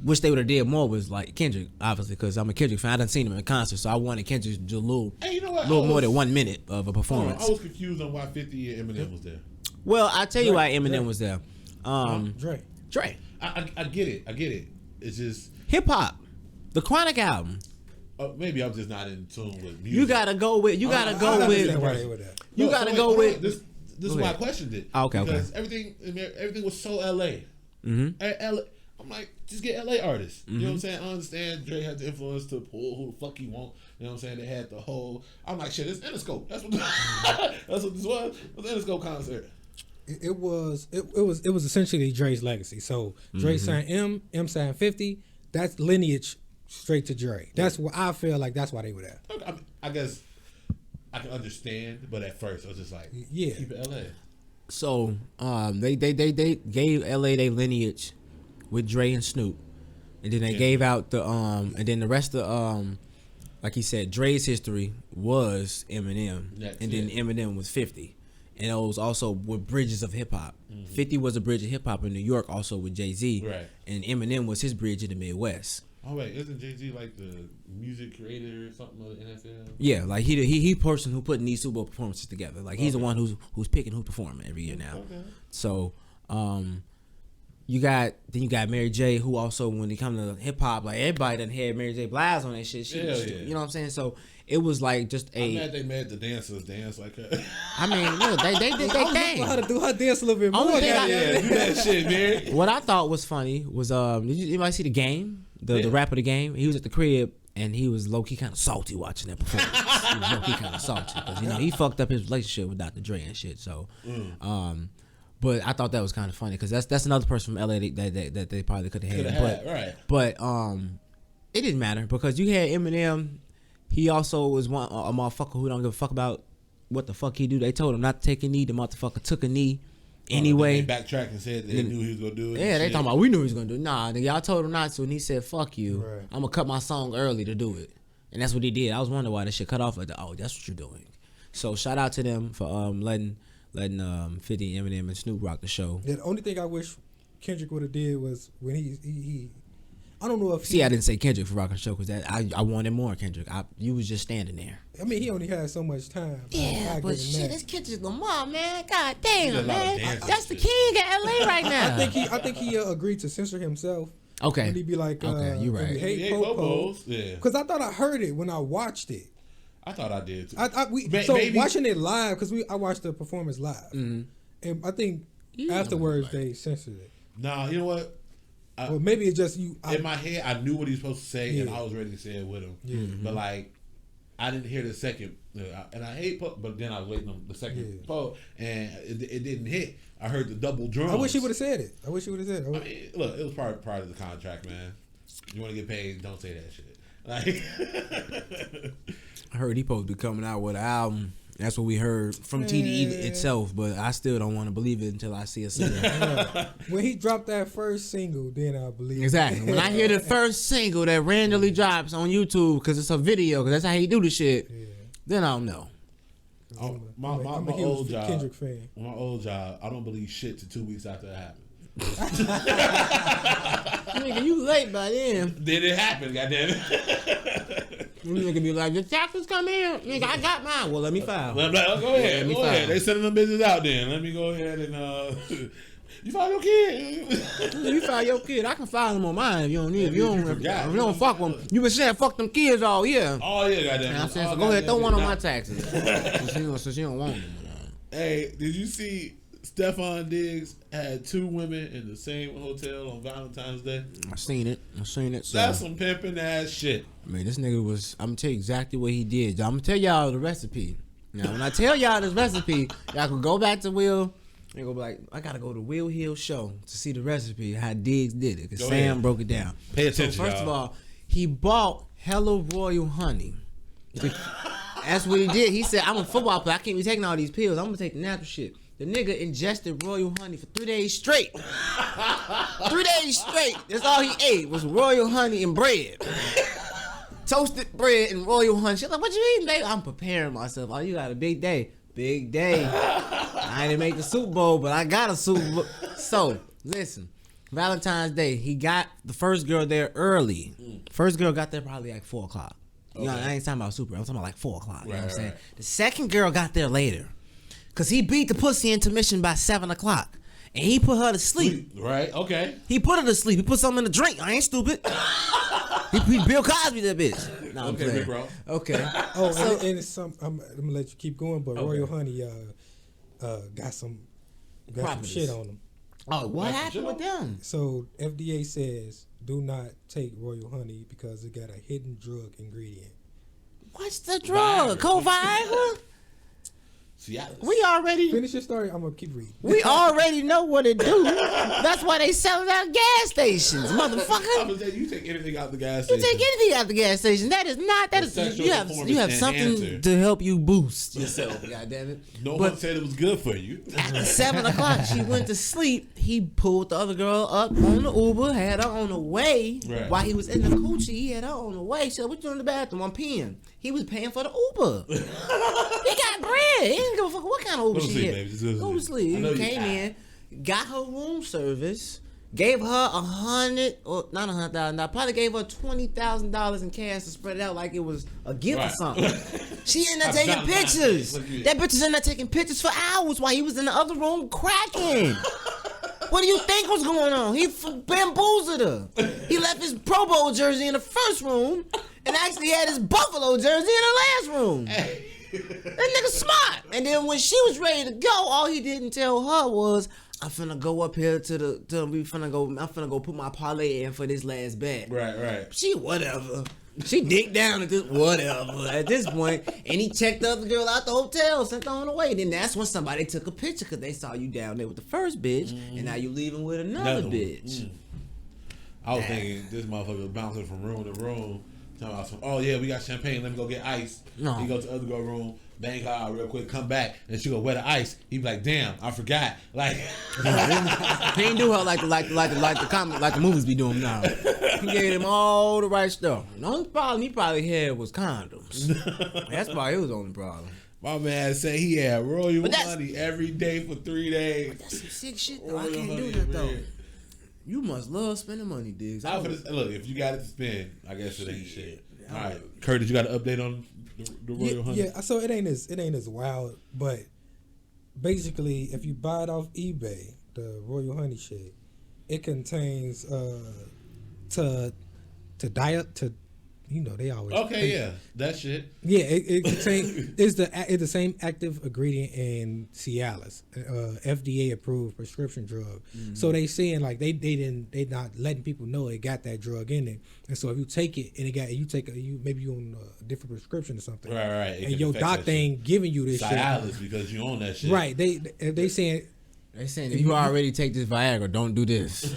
Speaker 2: wish they would have did more was like Kendrick, obviously, because I'm a Kendrick fan. I done seen him in concert, so I wanted Kendrick to do a little more than 1 minute of a performance.
Speaker 1: I was confused on why 50 and Eminem was there.
Speaker 2: Well, I tell you why Eminem was there. Dre.
Speaker 1: I get it. It's just
Speaker 2: hip hop, the Chronic album.
Speaker 1: Maybe I'm just not in tune with music.
Speaker 2: You gotta go with.
Speaker 1: This is why I questioned it.
Speaker 2: Okay.
Speaker 1: Because everything was so LA. Mm-hmm. I'm like, just get LA artists. Mm-hmm. You know what I'm saying? I understand Dre had the influence to pull who the fuck he want. You know what I'm saying? They had the whole. I'm like, shit, it's Interscope. That's what this was. It was an Interscope concert.
Speaker 3: It was essentially Dre's legacy. So Dre signed M signed 50. That's lineage straight to Dre. That's what I feel like. That's why they were there.
Speaker 1: Okay, I guess I can understand, but at first I was just like, keep it LA.
Speaker 2: So they gave LA their lineage with Dre and Snoop, and then they gave out the and then the rest of like he said, Dre's history was Eminem, and then Eminem was 50. And those also were bridges of hip hop. 50 was a bridge of hip hop in New York, also with Jay-Z. Right. And Eminem was his bridge in the Midwest.
Speaker 1: Oh wait, isn't Jay-Z like the music creator or something of the NFL?
Speaker 2: Yeah, like he person who putting these Super Bowl performances together. Like he's the one who's picking who's performing every year now. Okay. So you got Mary J, who also, when it comes to hip hop, like everybody done had Mary J Blige on that shit. You know what I'm saying? So it was like just
Speaker 1: I'm mad they made the dancers dance like that.
Speaker 2: I mean, look, they did their thing.
Speaker 3: How to do her dance a little bit more.
Speaker 1: Do that shit, man.
Speaker 2: What I thought was funny was did anybody see the game? The rap of the game? He was at the crib and he was low key kind of salty watching that performance. He was low key kind of salty because he fucked up his relationship with Dr. Dre and shit. So, but I thought that was kind of funny because that's another person from LA that they probably could have had.
Speaker 1: Right.
Speaker 2: But it didn't matter because you had Eminem. He also was a motherfucker who don't give a fuck about what the fuck he do. They told him not to take a knee. The motherfucker took a knee anyway.
Speaker 1: They backtracked and said they knew he was gonna do it.
Speaker 2: Yeah, they talking about we knew he was gonna do it. Nah, y'all told him not to, and he said, "Fuck you.
Speaker 3: Right.
Speaker 2: I'm gonna cut my song early to do it." And that's what he did. I was wondering why that shit cut off. That's what you're doing. So shout out to them for letting 50, Eminem, and Snoop rock the show.
Speaker 3: Yeah, the only thing I wish Kendrick would have did was when he I don't know if
Speaker 2: I didn't say Kendrick for rocking the show because I wanted more Kendrick. You was just standing there.
Speaker 3: I mean, he only had so much time.
Speaker 2: Yeah, but shit, this Kendrick Lamar, man. God damn, man. That's the king of LA right now.
Speaker 3: I think he agreed to censor himself.
Speaker 2: Okay.
Speaker 3: When he be like,
Speaker 2: okay, you right.
Speaker 3: We hate popos. Yeah. Because I thought I heard it when I watched it.
Speaker 1: I thought I did too.
Speaker 3: Maybe. Watching it live, because I watched the performance live, and I think afterwards they censored it.
Speaker 1: Nah, you know what?
Speaker 3: Well, maybe it's just you.
Speaker 1: In my head, I knew what he was supposed to say, and I was ready to say it with him. Mm-hmm. But like, I didn't hear the second, and I hate but then I was waiting on the second post, and it didn't hit. I heard the double drums.
Speaker 3: I wish he would have said it. Look,
Speaker 1: it was part of the contract, man. You want to get paid? Don't say that shit. Like,
Speaker 2: I heard he supposed to be coming out with an album. That's what we heard from TDE itself, but I still don't want to believe it until I see a single.
Speaker 3: When he dropped that first single, then I believe
Speaker 2: exactly. When I hear the first single that randomly drops on YouTube because it's a video, because that's how he do the shit, then I'll know.
Speaker 1: My old job, Kendrick fan. My old job, I don't believe shit to 2 weeks after it happened.
Speaker 2: Nigga, you late by then.
Speaker 1: Did it happen? Goddamn it.
Speaker 2: Nigga be like, the taxes come in. Nigga, I got mine. Well, let me file.
Speaker 1: Go ahead. Go ahead. They sending them business out then. Let me go ahead and you file your kid.
Speaker 2: You file your kid. I can file them on mine if you don't need it. If you don't fuck with them. You been saying fuck them kids all year.
Speaker 1: Oh yeah, goddamn.
Speaker 2: I'm saying, so go ahead, throw one on my taxes. Since you don't want them.
Speaker 1: Hey, did you see Stephon Diggs had 2 women in the same hotel on Valentine's Day?
Speaker 2: I seen it. So.
Speaker 1: That's some pimping ass shit.
Speaker 2: I mean, this nigga was, I'm gonna tell you exactly what he did. I'm gonna tell y'all the recipe. Now, when I tell y'all this recipe, y'all can go back to Will and go be like, I gotta go to Will Hill show to see the recipe, how Diggs did it. Because Sam broke it down.
Speaker 1: Pay attention,
Speaker 2: so first of all, he bought hella royal honey. That's what he did. He said, I'm a football player. I can't be taking all these pills. I'm gonna take the natural shit. The nigga ingested royal honey for 3 days straight. 3 days straight. That's all he ate was royal honey and bread. Toasted bread and royal honey. She's like, what you eating, baby? I'm preparing myself. Oh, you got a big day. Big day. I didn't make the Super Bowl, but I got a Super Bowl. So, listen. Valentine's Day, he got the first girl there early. First girl got there probably like 4 o'clock. You know, I ain't talking about Super. I'm talking about like 4 o'clock. You know what I'm saying? The second girl got there later. Because he beat the pussy intermission by 7 o'clock. And he put her to sleep.
Speaker 1: Right, okay.
Speaker 2: He put her to sleep. He put something in the drink. I ain't stupid. he Bill Cosby that bitch. No,
Speaker 1: okay, big bro.
Speaker 2: Okay.
Speaker 3: Oh, so, and it's some. I'm gonna let you keep going, but Royal Honey got some shit on them.
Speaker 2: Oh, what happened with them?
Speaker 3: So FDA says do not take Royal Honey because it got a hidden drug ingredient.
Speaker 2: What's the drug? Viagra? We already
Speaker 3: finish your story. I'm gonna keep reading.
Speaker 2: We already know what it do. That's why they sell it at gas stations, motherfucker.
Speaker 1: I'm gonna say you take anything out the gas station.
Speaker 2: You take anything out the gas station. That is not. That is you have something to help you boost yourself. God damn it.
Speaker 1: No one said it was good for you.
Speaker 2: At 7 o'clock, she went to sleep. He pulled the other girl up on the Uber, had her on the way. Right. While he was in the coochie, he had her on the way. She said, "What you doing in the bathroom? I'm peeing." He was paying for the Uber. He got bread. He didn't give a fuck what kind of Uber she had. Go to sleep. He came in, got her room service, gave her $100 or not $100,000. Probably gave her $20,000 in cash to spread it out like it was a gift or something. She in there taking pictures. That bitch is in there taking pictures for hours while he was in the other room cracking. What do you think was going on? He bamboozled her. He left his Pro Bowl jersey in the first room and actually had his Buffalo jersey in the last room. That nigga smart. And then when she was ready to go, all he didn't tell her was, I'm finna go up here I'm finna go put my parlay in for this last bet.
Speaker 1: Right.
Speaker 2: She whatever. She dicked down at this whatever at this point, and he checked the other girl out the hotel, sent her on the way. Then that's when somebody took a picture because they saw you down there with the first bitch, and now you leaving with another bitch.
Speaker 1: I was thinking this motherfucker was bouncing from room to room, talking about oh yeah, we got champagne, let me go get ice. No. He go to the other girl room, bang her out real quick, come back, and she go wet the ice. He be like, damn, I forgot. Like
Speaker 2: he ain't do her like the movies be doing now. He gave him all the right stuff. The only problem he probably had was condoms. That's probably his only problem.
Speaker 1: My man said he had royal money every day for 3 days.
Speaker 2: That's some sick shit though. I can't do that though. You must love spending money, Diggs.
Speaker 1: Look, if you got it to spend, I guess it ain't shit. All right, Curtis, you got an update on the royal honey?
Speaker 3: Yeah, so it ain't as wild, but basically, if you buy it off eBay, the royal honey shit, it contains they always
Speaker 1: that shit.
Speaker 3: Yeah, it contains it's the same active ingredient in Cialis, FDA approved prescription drug. So they saying like they not letting people know it got that drug in it, and so if you take it and maybe you on a different prescription or something,
Speaker 1: right,
Speaker 3: and your doctor ain't giving you this
Speaker 1: Cialis
Speaker 3: shit
Speaker 1: because you own that shit,
Speaker 3: right? They saying.
Speaker 2: They saying if you already take this Viagra, don't do this.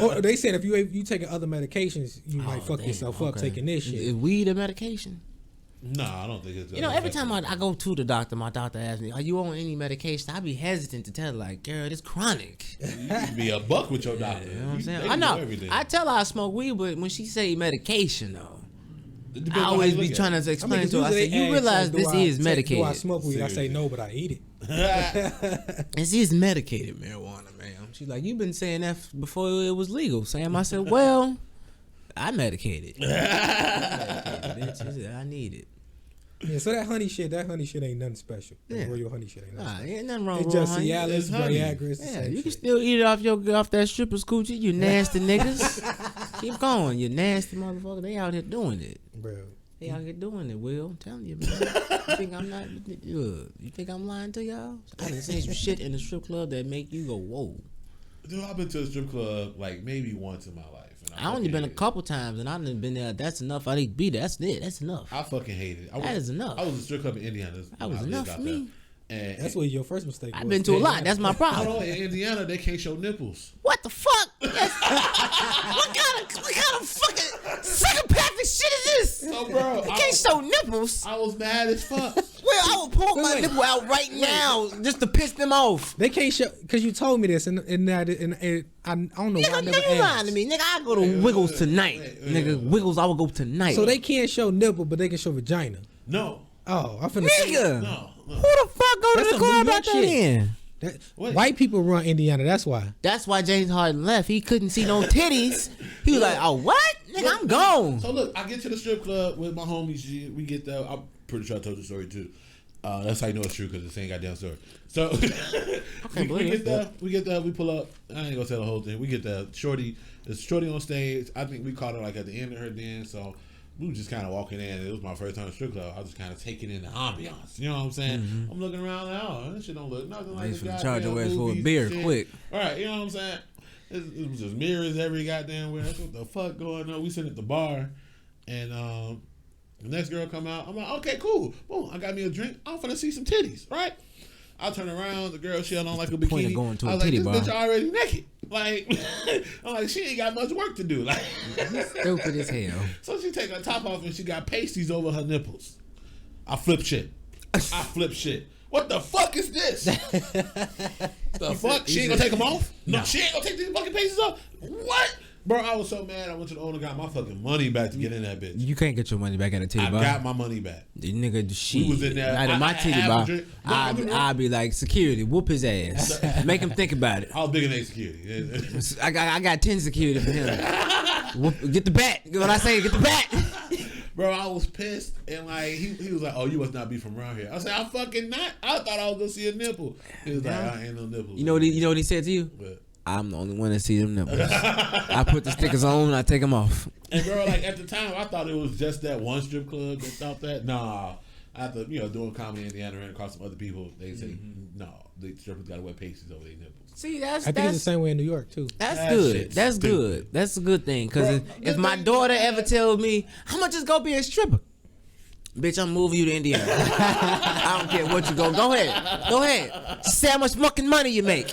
Speaker 3: Or they said if you taking other medications, you might fuck yourself up taking this shit.
Speaker 2: Is weed a medication?
Speaker 1: No, I don't think it's.
Speaker 2: Every time I go to the doctor, my doctor asks me, "Are you on any medication?" I be hesitant to tell her, like, "Girl, it's chronic."
Speaker 1: You can be a buck with your doctor.
Speaker 2: You know what I'm saying? I know. I tell her I smoke weed, but when she say medication, though. I always be trying to explain to her. I say, you realize this is medicated.
Speaker 3: Do I smoke weed? I say no, but I eat it.
Speaker 2: This is medicated marijuana, man. She's like, you've been saying that before it was legal, Sam. I said, well, I medicated. She said, I need it.
Speaker 3: Yeah, so that honey shit ain't nothing special.
Speaker 2: Yeah.
Speaker 3: Royal honey shit ain't nothing special.
Speaker 2: Ain't nothing wrong with
Speaker 3: It's just
Speaker 2: honey.
Speaker 3: Cialis, Viagra.
Speaker 2: Yeah, you can still eat it off that stripper's coochie, you nasty niggas. Keep going, you nasty motherfucker. They out here doing it.
Speaker 3: Bro.
Speaker 2: They out here doing it, Will. I'm telling you, man. You think I'm not? You think I'm lying to y'all? I done seen some shit in the strip club that make you go, whoa.
Speaker 1: Dude, I've been to a strip club like maybe once in my life. And
Speaker 2: I only been a couple times, and I done been there. That's enough. I didn't be there. That's it. That's enough.
Speaker 1: I fucking hate it.
Speaker 2: That is enough.
Speaker 1: I was a strip club in Indiana.
Speaker 2: That was enough for me.
Speaker 1: And
Speaker 3: that's where your first mistake was.
Speaker 2: I've been to a lot. That's my problem.
Speaker 1: Hold on, in Indiana, they can't show nipples.
Speaker 2: What the fuck? What kind of fucking psychopathic shit is this?
Speaker 1: So, bro,
Speaker 2: they can't show nipples.
Speaker 1: I was mad as fuck.
Speaker 2: Well, I will pull my nipple out right now just to piss them off.
Speaker 3: They can't show because you told me this, and I don't know why I never asked.
Speaker 2: You lying to me, nigga. I go to Wiggles tonight, nigga. Wiggles, I will go tonight.
Speaker 3: So they can't show nipple, but they can show vagina.
Speaker 1: No.
Speaker 3: Oh, I finna
Speaker 2: nigga.
Speaker 1: No.
Speaker 2: Who the fuck go to the club about that in?
Speaker 3: White people run Indiana. That's why.
Speaker 2: That's why James Harden left. He couldn't see no titties. He was like, "Oh, what? Nigga, I'm gone."
Speaker 1: So look, I get to the strip club with my homies. We get there. I'm pretty sure I told the story too. That's how you know it's true because it's the same goddamn story. So we get there. We pull up. I ain't gonna tell the whole thing. We get there. There's shorty on stage. I think we caught her like at the end of her dance. So we were just kind of walking in. It was my first time at strip club. I was just kind of taking in the ambiance. You know what I'm saying? Mm-hmm. I'm looking around like, oh, this shit don't look nothing like the goddamn
Speaker 2: charge your ass for a beer quick.
Speaker 1: All right, you know what I'm saying? It was just mirrors every goddamn where. What the fuck going on? We sitting at the bar, and the next girl come out. I'm like, okay, cool. Boom, I got me a drink. I'm finna see some titties, right? I turn around. The girl, she had on like a bikini.
Speaker 2: Point of going to
Speaker 1: I was
Speaker 2: a titty
Speaker 1: like,
Speaker 2: bar.
Speaker 1: this bitch already naked. Like, I'm like, she ain't got much work to do. Like,
Speaker 2: stupid as hell.
Speaker 1: So she take her top off and she got pasties over her nipples. I flip shit. What the fuck is this? The fuck? She ain't gonna take them off? No, she ain't gonna take these fucking pasties off? What? Bro, I was so mad. I went to the owner, got my fucking money back to get in that bitch.
Speaker 2: You can't get your money back at a titty bar.
Speaker 1: I got my money back.
Speaker 2: The nigga,
Speaker 1: we was in there.
Speaker 2: At my titty bar, I'd be like, security, whoop his ass. Make him think about it.
Speaker 1: I was big in security.
Speaker 2: I got 10 security for him. Get the bat. What I say, get the bat.
Speaker 1: Bro, I was pissed, and like he was like, "Oh, you must not be from around here." I said, "I'm fucking not." I thought I was gonna see a nipple. He was like, "I ain't no nipple."
Speaker 2: You know what he said to you?
Speaker 1: What?
Speaker 2: I'm the only one that see them nipples. I put the stickers on, I take them off.
Speaker 1: And bro, like at the time, I thought it was just that one strip club that thought that. Nah, after doing comedy in Indiana and across some other people, they say no, the strippers gotta wear pasties over their nipples.
Speaker 2: See,
Speaker 3: I think it's the same way in New York too.
Speaker 2: That's good. That's
Speaker 1: stupid.
Speaker 2: good. That's a good thing. Because if my daughter ever tells me, how much is gonna be a stripper? Bitch, I'm moving you to Indiana. I don't care what you go. Go ahead. Say how much fucking money you make.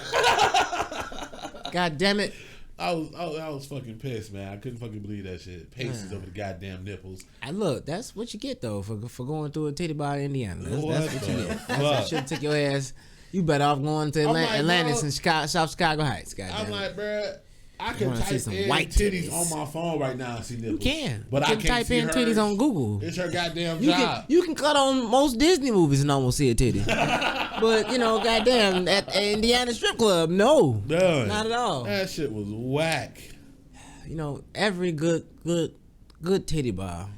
Speaker 2: God damn it.
Speaker 1: I was fucking pissed, man. I couldn't fucking believe that shit. Pasties over the goddamn nipples.
Speaker 2: Look, that's what you get though for going through a titty bar in Indiana. That's what you get. That's
Speaker 1: What?
Speaker 2: what should took your ass. You better off going to Atlantis and South Chicago Heights.
Speaker 1: I'm like, bruh, I can
Speaker 2: wanna see
Speaker 1: type
Speaker 2: some
Speaker 1: in
Speaker 2: white
Speaker 1: titties
Speaker 2: titties
Speaker 1: on my phone right now and see nipples.
Speaker 2: You can.
Speaker 1: But
Speaker 2: You
Speaker 1: I
Speaker 2: can
Speaker 1: can't
Speaker 2: type
Speaker 1: see
Speaker 2: in
Speaker 1: hers.
Speaker 2: titties on Google.
Speaker 1: It's her goddamn
Speaker 2: You
Speaker 1: job.
Speaker 2: can cut on most Disney movies and almost see a titty. But, goddamn, at Indiana Strip Club, no.
Speaker 1: Done.
Speaker 2: Not at all.
Speaker 1: That shit was whack.
Speaker 2: Every good titty bar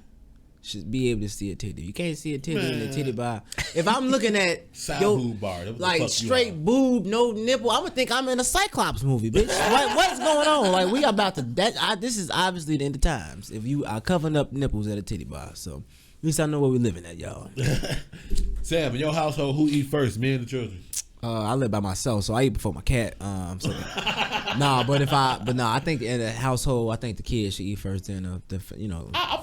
Speaker 2: should be able to see a titty. You can't see a titty in a titty bar. If I'm looking at
Speaker 1: boob bar,
Speaker 2: like straight boob, no nipple, I'm gonna think I'm in a Cyclops movie, bitch. What's going on? Like we about to this is obviously the end of times. If you are covering up nipples at a titty bar, so at least I know where we living at, y'all.
Speaker 1: Sam, in your household, who eat first, me and the children?
Speaker 2: I live by myself, so I eat before my cat. I think in a household, I think the kids should eat first. Then
Speaker 1: I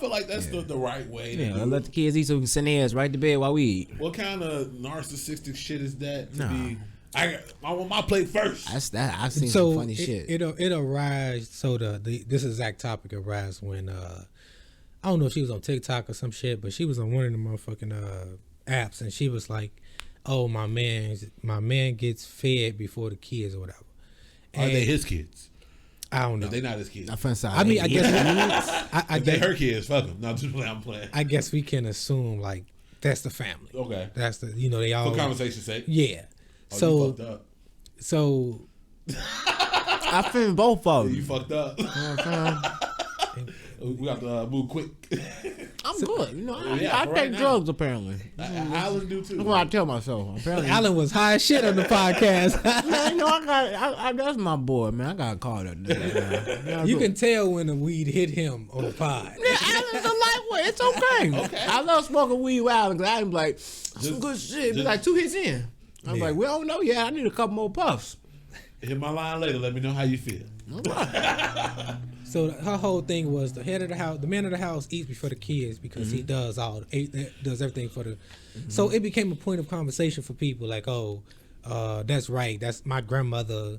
Speaker 1: feel like that's the right way.
Speaker 2: Yeah, let the kids eat so we can send their ass right to bed while we eat.
Speaker 1: What kind of narcissistic shit is that? I want my plate first.
Speaker 2: I've seen some funny shit.
Speaker 3: It'll rise. So this exact topic arose when I don't know if she was on TikTok or some shit, but she was on one of the motherfucking apps, and she was like, "Oh, my man gets fed before the kids or whatever."
Speaker 1: Are they his kids?
Speaker 3: I don't know.
Speaker 1: They not his kids.
Speaker 3: I mean, I guess I
Speaker 1: they her kids. Fuck them. Not just I'm playing.
Speaker 3: I guess we can assume like that's the family.
Speaker 1: Okay.
Speaker 3: That's they all
Speaker 1: for conversation's sake.
Speaker 3: Yeah.
Speaker 1: Oh, you fucked up.
Speaker 3: So
Speaker 2: I feel both of them.
Speaker 1: Yeah, you fucked up. We have to move quick.
Speaker 2: I'm good. I take drugs apparently.
Speaker 1: Alan do too.
Speaker 2: That's what I tell myself. Apparently,
Speaker 3: Alan was high as shit on the podcast.
Speaker 2: Man, that's my boy, man. I got caught up today.
Speaker 3: You can tell when the weed hit him on the pod.
Speaker 2: Yeah, Alan's a lightweight. It's okay. I love smoking weed with Alan because Alan's like, some good shit. Be like 2 hits in. I'm like, we don't know yet. I need a couple more puffs.
Speaker 1: Hit my line later. Let me know how you feel.
Speaker 3: So her whole thing was the head of the house, the man of the house eats before the kids because he does everything for the. Mm-hmm. So it became a point of conversation for people like, oh, that's right. That's my grandmother.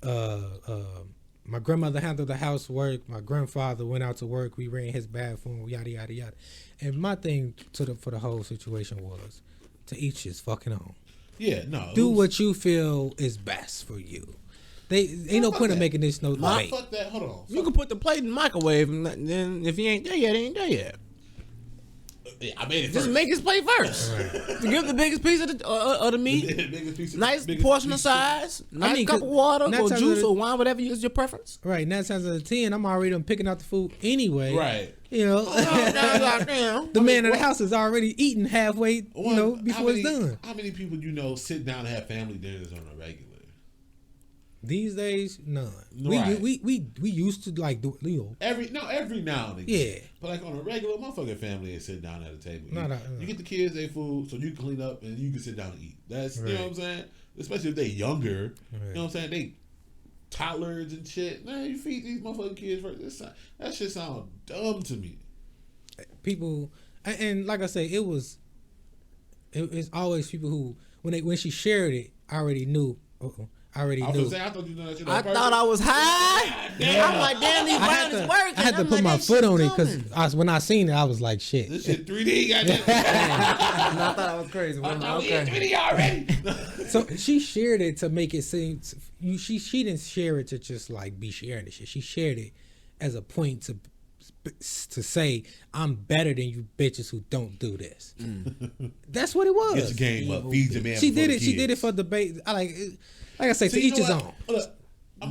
Speaker 3: My grandmother handled the housework. My grandfather went out to work. We ran his bathroom. Yada yada yada. And my thing for the whole situation was to each his fucking own.
Speaker 1: Yeah, no.
Speaker 3: Do what you feel is best for you. Ain't no point in making this no debate.
Speaker 1: Fuck that. Hold on.
Speaker 2: You can put the plate in the microwave, and then if he ain't there yet, he ain't there yet.
Speaker 1: Yeah, I made it
Speaker 2: Just
Speaker 1: first.
Speaker 2: make his plate first. Right. Give the biggest piece of the meat. Nice portion of size. Nice cup of water or juice or wine, whatever is your preference.
Speaker 3: Right. 9 times out of 10, I'm already picking out the food anyway.
Speaker 1: Right.
Speaker 3: The man in the house is already eating halfway. Before it's done.
Speaker 1: How many people sit down and have family dinners on a regular?
Speaker 3: These days, none.
Speaker 1: Right.
Speaker 3: We used to like do
Speaker 1: every now and again.
Speaker 3: Yeah.
Speaker 1: But like on a regular motherfucking family and sit down at a table.
Speaker 3: No.
Speaker 1: You get the kids their food so you can clean up and you can sit down and eat. That's
Speaker 3: right.
Speaker 1: You know what I'm saying? Especially if they younger.
Speaker 3: Right.
Speaker 1: You know what I'm saying? They toddlers and shit. Man, you feed these motherfucking kids first. That shit sound dumb to me.
Speaker 3: People and like I say, it's always people who when she shared it, I already knew. I thought you knew that shit. I
Speaker 2: thought I was high. I'm like, damn, these brown is working.
Speaker 3: I had to put my foot on it because when I seen it, I was like, shit.
Speaker 1: This shit 3D, goddamn.
Speaker 2: I thought I was crazy.
Speaker 1: I thought we in 3D already.
Speaker 3: So she shared it to make it seem. She didn't share it to just like be sharing the shit. She shared it as a point to say I'm better than you bitches who don't do this. That's what it was.
Speaker 1: Get your game up. Feed your man.
Speaker 3: She did it. She did it for debate. Like I say, to each his own.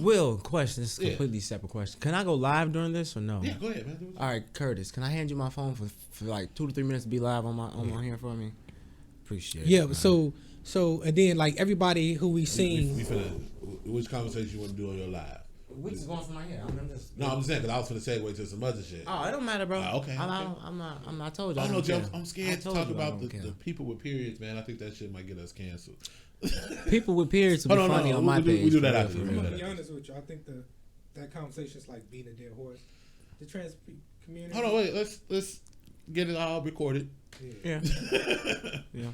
Speaker 2: Will, question. This is a completely separate question. Can I go live during this or no?
Speaker 1: Yeah, go ahead, man.
Speaker 2: All right, Curtis, can I hand you my phone for like 2 to 3 minutes to be live on my here for me? Appreciate it.
Speaker 3: Yeah, so and then like everybody who we seen.
Speaker 1: We Which conversation you want to do on your live?
Speaker 2: We just going from my head. I'm just.
Speaker 1: No, I'm just saying because I was going to segue to some other shit.
Speaker 2: Oh, it don't matter, bro.
Speaker 1: Okay.
Speaker 2: I'm not. I told you.
Speaker 1: I don't know, Joe. I'm scared to talk about the people with periods, man. I think that shit might get us canceled.
Speaker 2: People with periods will be funny on my page.
Speaker 1: We do that after.
Speaker 3: I'm gonna be honest with you. I think that conversation is like beating a dead horse. The trans community.
Speaker 1: Hold on, wait. Let's get it all recorded.
Speaker 2: Yeah. Yeah.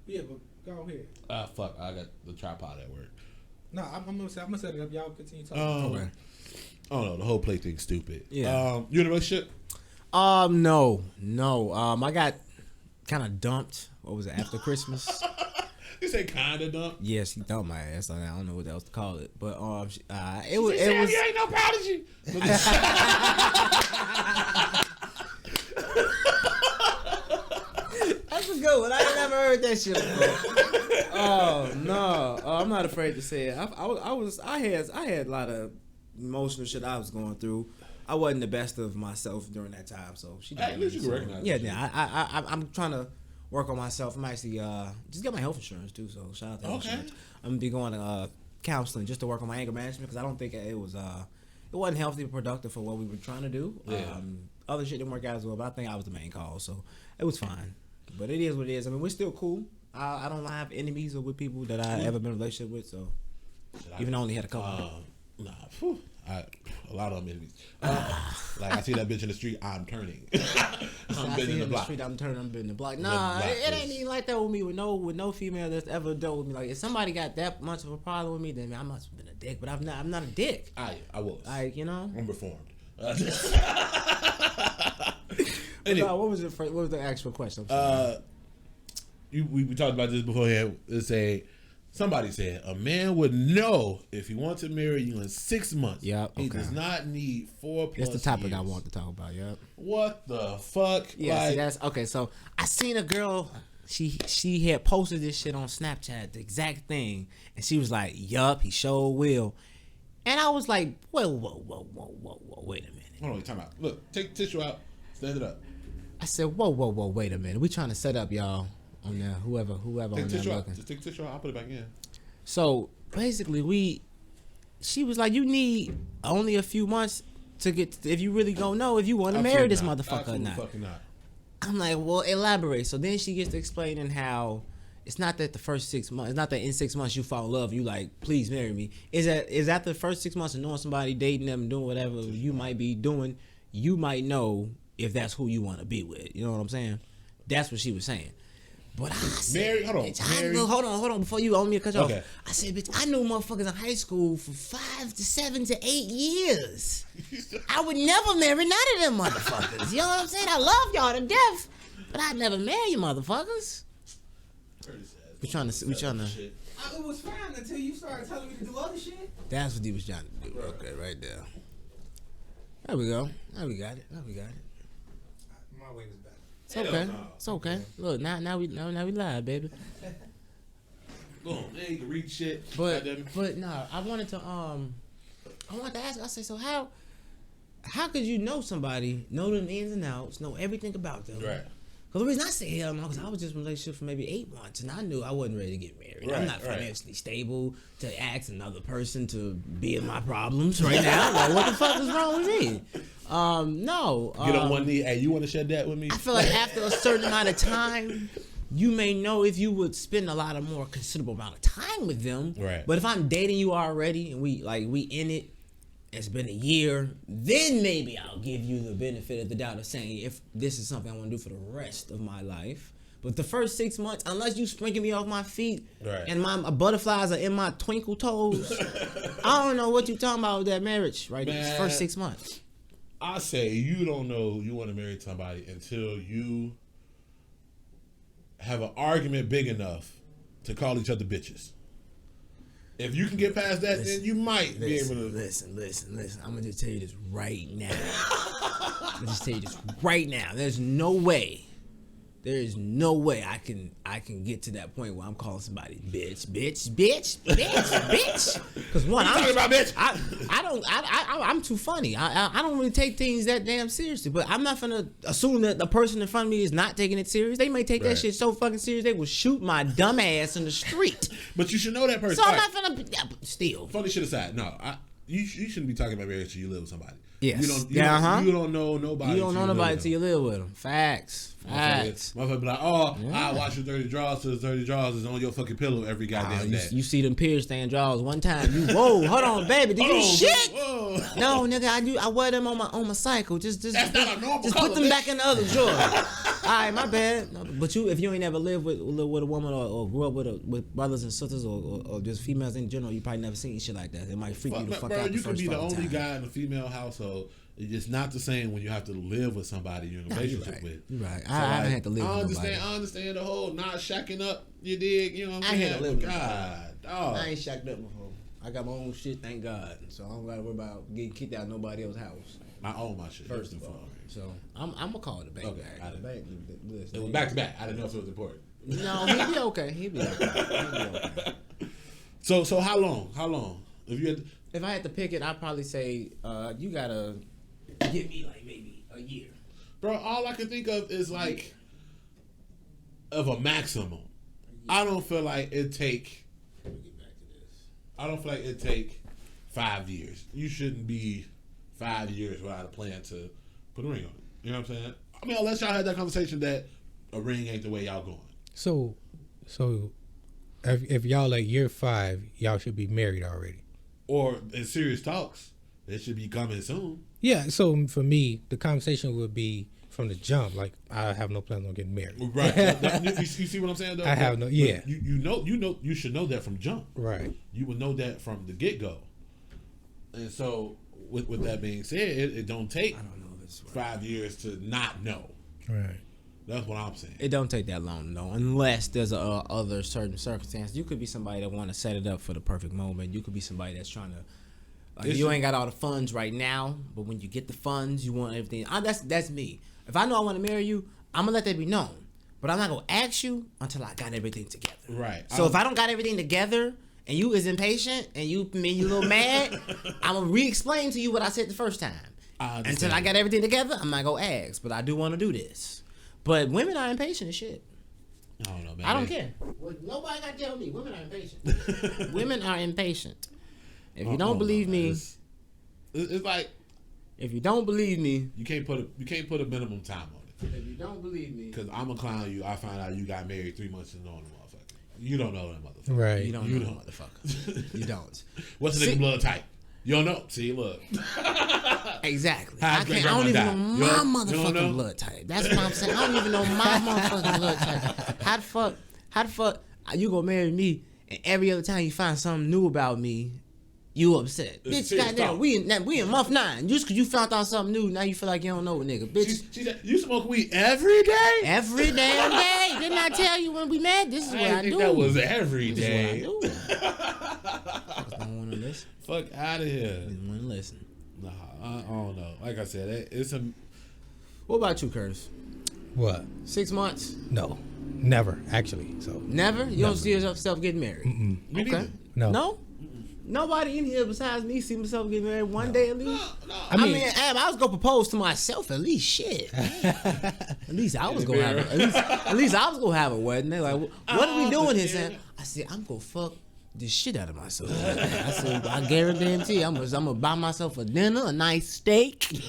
Speaker 3: Yeah, but go ahead.
Speaker 1: Fuck. I got the tripod at work.
Speaker 3: No, I'm gonna set it up. Y'all continue talking.
Speaker 2: Okay.
Speaker 1: Oh no, the whole play thing's stupid.
Speaker 2: Yeah.
Speaker 1: You in a relationship?
Speaker 2: No. I got kind of dumped. What was it, after Christmas?
Speaker 1: You say kind of dumped?
Speaker 2: Yes, he dumped my ass. I don't know what else to call it, but it
Speaker 1: was.
Speaker 2: You
Speaker 1: ain't no Prodigy.
Speaker 2: That's a good one. I ain't never heard that shit before. Oh no, I'm not afraid to say it. I had a lot of emotional shit I was going through. I wasn't the best of myself during that time, so she.
Speaker 1: At least you can recognize.
Speaker 2: Yeah. I'm trying to work on myself. I'm actually just get my health insurance too. So shout out to health insurance. I'm gonna be going to counseling just to work on my anger management because I don't think it wasn't healthy or productive for what we were trying to do.
Speaker 1: Yeah.
Speaker 2: Other shit didn't work out as well, but I think I was the main cause, so it was fine. But it is what it is. I mean, we're still cool. I don't have enemies or with people that I ever been in a relationship with, so even though I only had a couple.
Speaker 1: A lot of them enemies. Like I see that bitch in the street, I'm turning. I'm bending the block.
Speaker 2: Street, I'm turning. I'm bending the block. Nah, it ain't even like that with me. With no female that's ever dealt with me. Like if somebody got that much of a problem with me, then I must have been a dick. But I'm not a dick.
Speaker 1: I was.
Speaker 2: Like
Speaker 1: I'm reformed.
Speaker 2: Anyway, what was the actual question?
Speaker 1: We talked about this beforehand. Somebody said a man would know if he wants to marry you in 6 months.
Speaker 2: Yep.
Speaker 1: He does not need 4+
Speaker 2: That's the topic
Speaker 1: years.
Speaker 2: I want to talk about. Yep.
Speaker 1: What the fuck?
Speaker 2: Yeah. See, that's okay. So I seen a girl. She had posted this shit on Snapchat, the exact thing, and she was like, "Yup, he sure will." And I was like, "Whoa, wait a minute."
Speaker 1: Hold on, time out. Look, take the tissue out, stand it up.
Speaker 2: I said, "Whoa, wait a minute. We trying to set up y'all on there, whoever
Speaker 1: take
Speaker 2: on there looking."
Speaker 1: Just take the tissue out. I'll put it back in.
Speaker 2: So basically, she was like, "You need only a few months to get if you really gonna know if you want to marry this motherfucker or not."
Speaker 1: Fucking not.
Speaker 2: I'm like, well, elaborate. So then she gets to explaining how it's not that the first 6 months, it's not that in 6 months you fall in love, you like, please marry me. Is that the first 6 months of knowing somebody, dating them, doing whatever you might be doing, you might know if that's who you want to be with. You know what I'm saying? That's what she was saying. But I said,
Speaker 1: Mary, hold on.
Speaker 2: Bitch, hold on, before you owe me a cut
Speaker 1: okay.
Speaker 2: off. I said, bitch, I knew motherfuckers in high school for 5 to 7 to 8 years. I would never marry none of them motherfuckers. You know what I'm saying? I love y'all to death, but I'd never marry you motherfuckers. We trying to.
Speaker 3: It was fine until you started telling me to do other shit.
Speaker 2: That's what he was trying to do. Okay, right there. There we go. Now we got it.
Speaker 3: My way was better.
Speaker 2: It's okay. It's okay. Look, now we live, baby.
Speaker 1: Boom. There you can read shit.
Speaker 2: But no, I wanted to ask. I said, so how could you know somebody, know them ins and outs, know everything about them?
Speaker 1: Right.
Speaker 2: Because the reason I say hell no, because I was just in a relationship for maybe 8 months, and I knew I wasn't ready to get married.
Speaker 1: Right,
Speaker 2: I'm not financially stable to ask another person to be in my problems right now. Like, what the fuck is wrong with me? No.
Speaker 1: Get on one knee. Hey, you want to share that with me?
Speaker 2: I feel like after a certain amount of time, you may know if you would spend a lot of more considerable amount of time with them.
Speaker 1: Right.
Speaker 2: But if I'm dating you already and we in it, it's been a year, then maybe I'll give you the benefit of the doubt of saying if this is something I want to do for the rest of my life. But the first 6 months, unless you sprinkle me off my feet and my butterflies are in my twinkle toes, I don't know what you're talking about with that marriage, right?
Speaker 1: Man,
Speaker 2: First 6 months.
Speaker 1: I say you don't know you want to marry somebody until you have an argument big enough to call each other bitches. If you can get past that, then you might be able to.
Speaker 2: Listen. I'm going to just tell you this right now. There's no way there is no way I can get to that point where I'm calling somebody bitch. Because one, I'm too funny. I don't really take things that damn seriously. But I'm not gonna assume that the person in front of me is not taking it serious. They may take that shit so fucking serious they will shoot my dumb ass in the street.
Speaker 1: But you should know that person.
Speaker 2: So I'm not gonna still.
Speaker 1: Funny shit aside, no, you shouldn't be talking about marriage till you live with somebody.
Speaker 2: Yes.
Speaker 1: You don't know nobody.
Speaker 2: You don't know nobody till you live with them. Facts.
Speaker 1: Motherfucker be like, I watch your dirty drawers till the dirty drawers is on your fucking pillow every goddamn day.
Speaker 2: You see them period stand drawers one time. You hold on, baby. Did you shit? Whoa. No, nigga, I wear them on my cycle. Just that's not a normal color, put them back in the other drawer. Alright, my bad. But if you ain't ever lived with a woman or grew up with brothers and sisters or just females in general, you probably never seen shit like that. It might freak you the fuck out.
Speaker 1: You could be the only guy in a female household. It's not the same when you have to live with somebody you're in a relationship with.
Speaker 2: You're right. So I had to live with nobody.
Speaker 1: I understand the whole not shacking up. You dig? You know what I'm saying?
Speaker 2: I had to live with
Speaker 1: God, dog.
Speaker 2: I ain't shacked up before. I got my own shit, thank God. So I don't gotta worry about getting kicked out of nobody else's house.
Speaker 1: I own my shit.
Speaker 2: First of all. So I'm gonna call it a bank bag.
Speaker 1: It was back to back. I didn't know if it was important.
Speaker 2: No, he'd be okay. He'd be okay.
Speaker 1: So how long?
Speaker 2: If I had to pick it, I'd probably say you gotta give me like maybe a year.
Speaker 1: Bro, all I can think of is like of a maximum. I don't feel like it take.
Speaker 2: Let me get back to this.
Speaker 1: I don't feel like it take 5 years. You shouldn't be 5 years without a plan to put a ring on it. You know what I'm saying? I mean, unless y'all had that conversation that a ring ain't the way y'all going.
Speaker 3: So if y'all like year 5, y'all should be married already.
Speaker 1: Or in serious talks, it should be coming soon.
Speaker 3: Yeah, so for me, the conversation would be from the jump. Like, I have no plans on getting married.
Speaker 1: Right. You see what I'm saying, though?
Speaker 3: I have no. Yeah.
Speaker 1: You should know that from jump.
Speaker 3: Right.
Speaker 1: You would know that from the get go. And so, with that being said, it don't take 5 years to not know.
Speaker 3: Right.
Speaker 1: That's what I'm saying.
Speaker 2: It don't take that long to know, unless there's other certain circumstance. You could be somebody that want to set it up for the perfect moment. You could be somebody that's trying to. You ain't got all the funds right now, but when you get the funds, you want everything. That's me. If I know I want to marry you, I'm gonna let that be known. But I'm not gonna ask you until I got everything together.
Speaker 1: Right.
Speaker 2: So if I don't got everything together and you is impatient and you a little mad, I'm gonna re-explain to you what I said the first time. Until I got everything together, I'm not gonna ask. But I do want to do this. But women are impatient as shit.
Speaker 1: I don't know, man.
Speaker 2: I don't care. Well, nobody got to tell me. Women are impatient. Women are impatient. If you don't believe me,
Speaker 1: it's like
Speaker 2: if you don't believe me,
Speaker 1: you can't put a minimum time on it.
Speaker 2: If you don't believe me,
Speaker 1: because I'm gonna clown you. I find out you got married 3 months into knowing the motherfucker. You don't know that motherfucker.
Speaker 3: Right.
Speaker 2: You don't know the motherfucker. You don't.
Speaker 1: What's the nigga blood type? You don't know. See, look.
Speaker 2: Exactly. I don't even know my motherfucking blood type. That's what I'm saying. I don't even know my motherfucking blood type. How the fuck you gonna marry me and every other time you find something new about me, you upset? Bitch, goddamn, we in month 9. Just because you found out something new, now you feel like you don't know a nigga. Bitch.
Speaker 1: She said, you smoke weed every day?
Speaker 2: Every damn day. Didn't I tell you when we met? This is what I do.
Speaker 1: That was every day.
Speaker 2: This is what I do. Don't want to listen.
Speaker 1: Fuck out of here.
Speaker 2: Didn't want to listen.
Speaker 1: Nah, I don't know. Like I said, it's a...
Speaker 2: What about you, Curtis?
Speaker 3: What?
Speaker 2: 6 months?
Speaker 3: No. Never, actually. So
Speaker 2: never? You don't see yourself getting married?
Speaker 1: Me
Speaker 2: okay.
Speaker 1: neither.
Speaker 2: No? Nobody in here besides me see myself getting married one day at least?
Speaker 1: No.
Speaker 2: I mean, I was gonna propose to myself at least. Shit. At least I was gonna have a wedding. They're like, what are we doing here, Sam? I said, I'm gonna fuck the shit out of myself. I said, I guarantee I'm gonna buy myself a dinner, a nice steak. And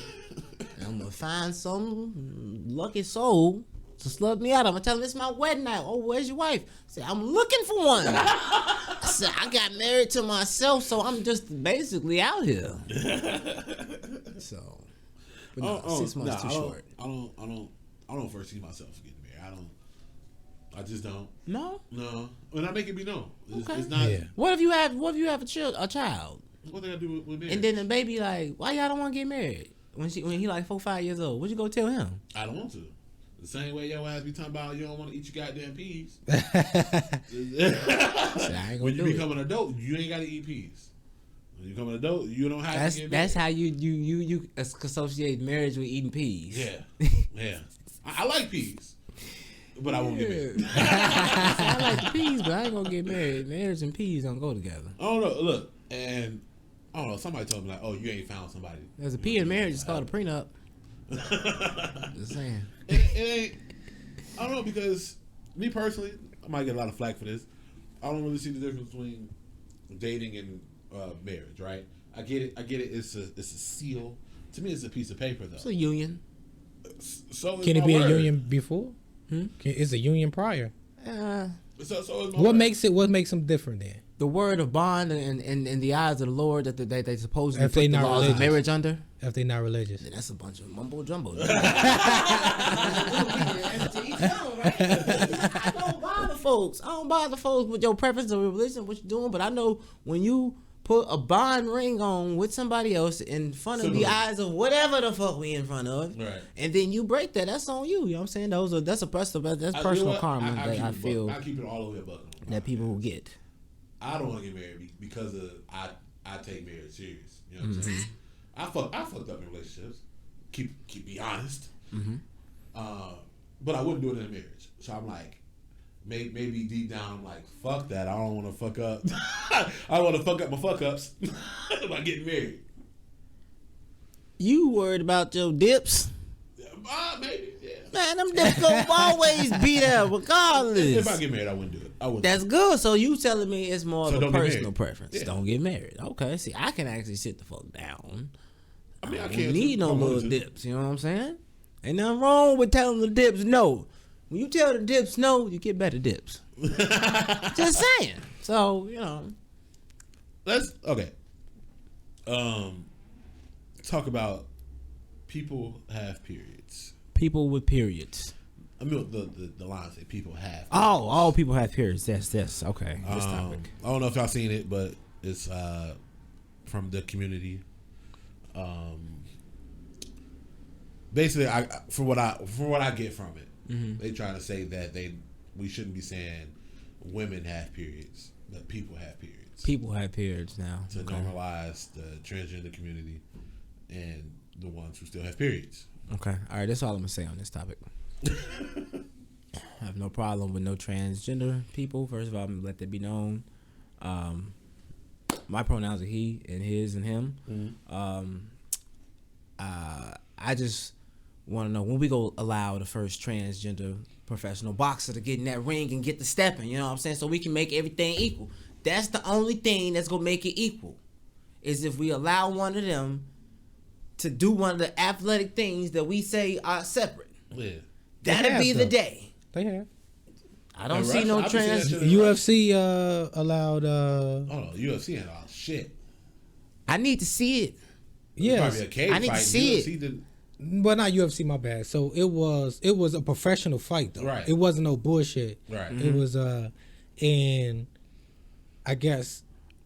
Speaker 2: I'm gonna find some lucky soul to slug me out. I'm gonna tell him it's my wedding night. Oh, where's your wife? I said, I'm looking for one. I said, I got married to myself, so I'm just basically out here. So, but no, 6 months too short.
Speaker 1: I don't foresee myself getting married. I just don't.
Speaker 2: No.
Speaker 1: And I make it be known.
Speaker 2: Okay.
Speaker 1: It's not.
Speaker 2: Yeah. What if you have a child?
Speaker 1: What they gotta do with marriage?
Speaker 2: And then the baby like, why y'all don't want to get married? When he like 4, 5 years old, what you go tell him?
Speaker 1: I don't want to. The same way your ass be talking about you don't want to eat your goddamn peas. When you become an adult, you ain't got to eat peas. When you become an adult, you don't have to get married.
Speaker 2: That's how you associate marriage with eating peas.
Speaker 1: Yeah. I like peas. but I won't get married.
Speaker 2: I like the peas, but I ain't gonna get married. Marriage and peas don't go together.
Speaker 1: I don't know. Look, and I don't know. Somebody told me like, "Oh, you ain't found somebody."
Speaker 2: There's a pea in marriage. It's called a prenup. Just saying.
Speaker 1: It ain't. I don't know, because me personally, I might get a lot of flack for this. I don't really see the difference between dating and marriage. Right? I get it. It's a seal. To me, it's a piece of paper, though.
Speaker 2: It's a union.
Speaker 1: So
Speaker 3: can it be a union before? It's a union prior. What makes them different then?
Speaker 2: The word of bond and in the eyes of the Lord that they supposedly
Speaker 3: put the laws
Speaker 2: of marriage under.
Speaker 3: If they're not religious,
Speaker 2: then that's a bunch of mumbo jumbo. I don't bother folks with your preference or religion, what you doing, but I know when you put a bond ring on with somebody else in front of the eyes of whatever the fuck we in front of,
Speaker 1: right, and
Speaker 2: then you break that's on you. You know what I'm saying? That's personal karma that I feel.
Speaker 1: I keep it all the way above
Speaker 2: that people will get.
Speaker 1: I don't want to get married because of I take marriage serious. You know what I'm saying? I fucked up in relationships. Keep be honest. But I wouldn't do it in a marriage. So I'm like, maybe deep down I'm like, fuck that. I don't want to fuck up. I want to fuck up my fuck ups by getting married.
Speaker 2: You worried about your dips?
Speaker 1: Maybe. Yeah.
Speaker 2: Man, them dips gonna always be there regardless.
Speaker 1: If I get married, I wouldn't do it.
Speaker 2: That's good. So you telling me it's more of a personal preference.
Speaker 1: Yeah.
Speaker 2: Don't get married. Okay. See, I can actually sit the fuck down.
Speaker 1: I mean, I
Speaker 2: can't need no little dips. You know what I'm saying? Ain't nothing wrong with telling the dips no. When you tell the dips no, you get better dips. Just saying. So, you know.
Speaker 1: Let's talk about people have periods.
Speaker 2: People with periods.
Speaker 1: I mean, the line say people have periods.
Speaker 2: All people have periods. That's okay. This topic.
Speaker 1: I don't know if y'all seen it, but it's from the community. Basically, for what I get from it, they trying to say that we shouldn't be saying women have periods, but people have periods.
Speaker 2: People have periods now
Speaker 1: to normalize the transgender community and the ones who still have periods.
Speaker 2: Okay, all right. That's all I'm gonna say on this topic. I have no problem with no transgender people. First of all, I'm gonna let that be known. My pronouns are he and his and him. I just want to know when we go allow the first transgender professional boxer to get in that ring and get the stepping. You know what I'm saying? So we can make everything equal. That's the only thing that's gonna make it equal. Is if we allow one of them to do one of the athletic things that we say are separate.
Speaker 1: Yeah.
Speaker 2: That'll be the day.
Speaker 3: They have.
Speaker 2: I don't see no trans.
Speaker 3: UFC allowed.
Speaker 1: UFC ain't allowed shit.
Speaker 2: I need to see it.
Speaker 3: Yeah,
Speaker 2: I need to see it.
Speaker 3: But not UFC, my bad. So it was a professional fight though.
Speaker 1: Right.
Speaker 3: It wasn't no bullshit.
Speaker 1: Right.
Speaker 3: It was and I guess.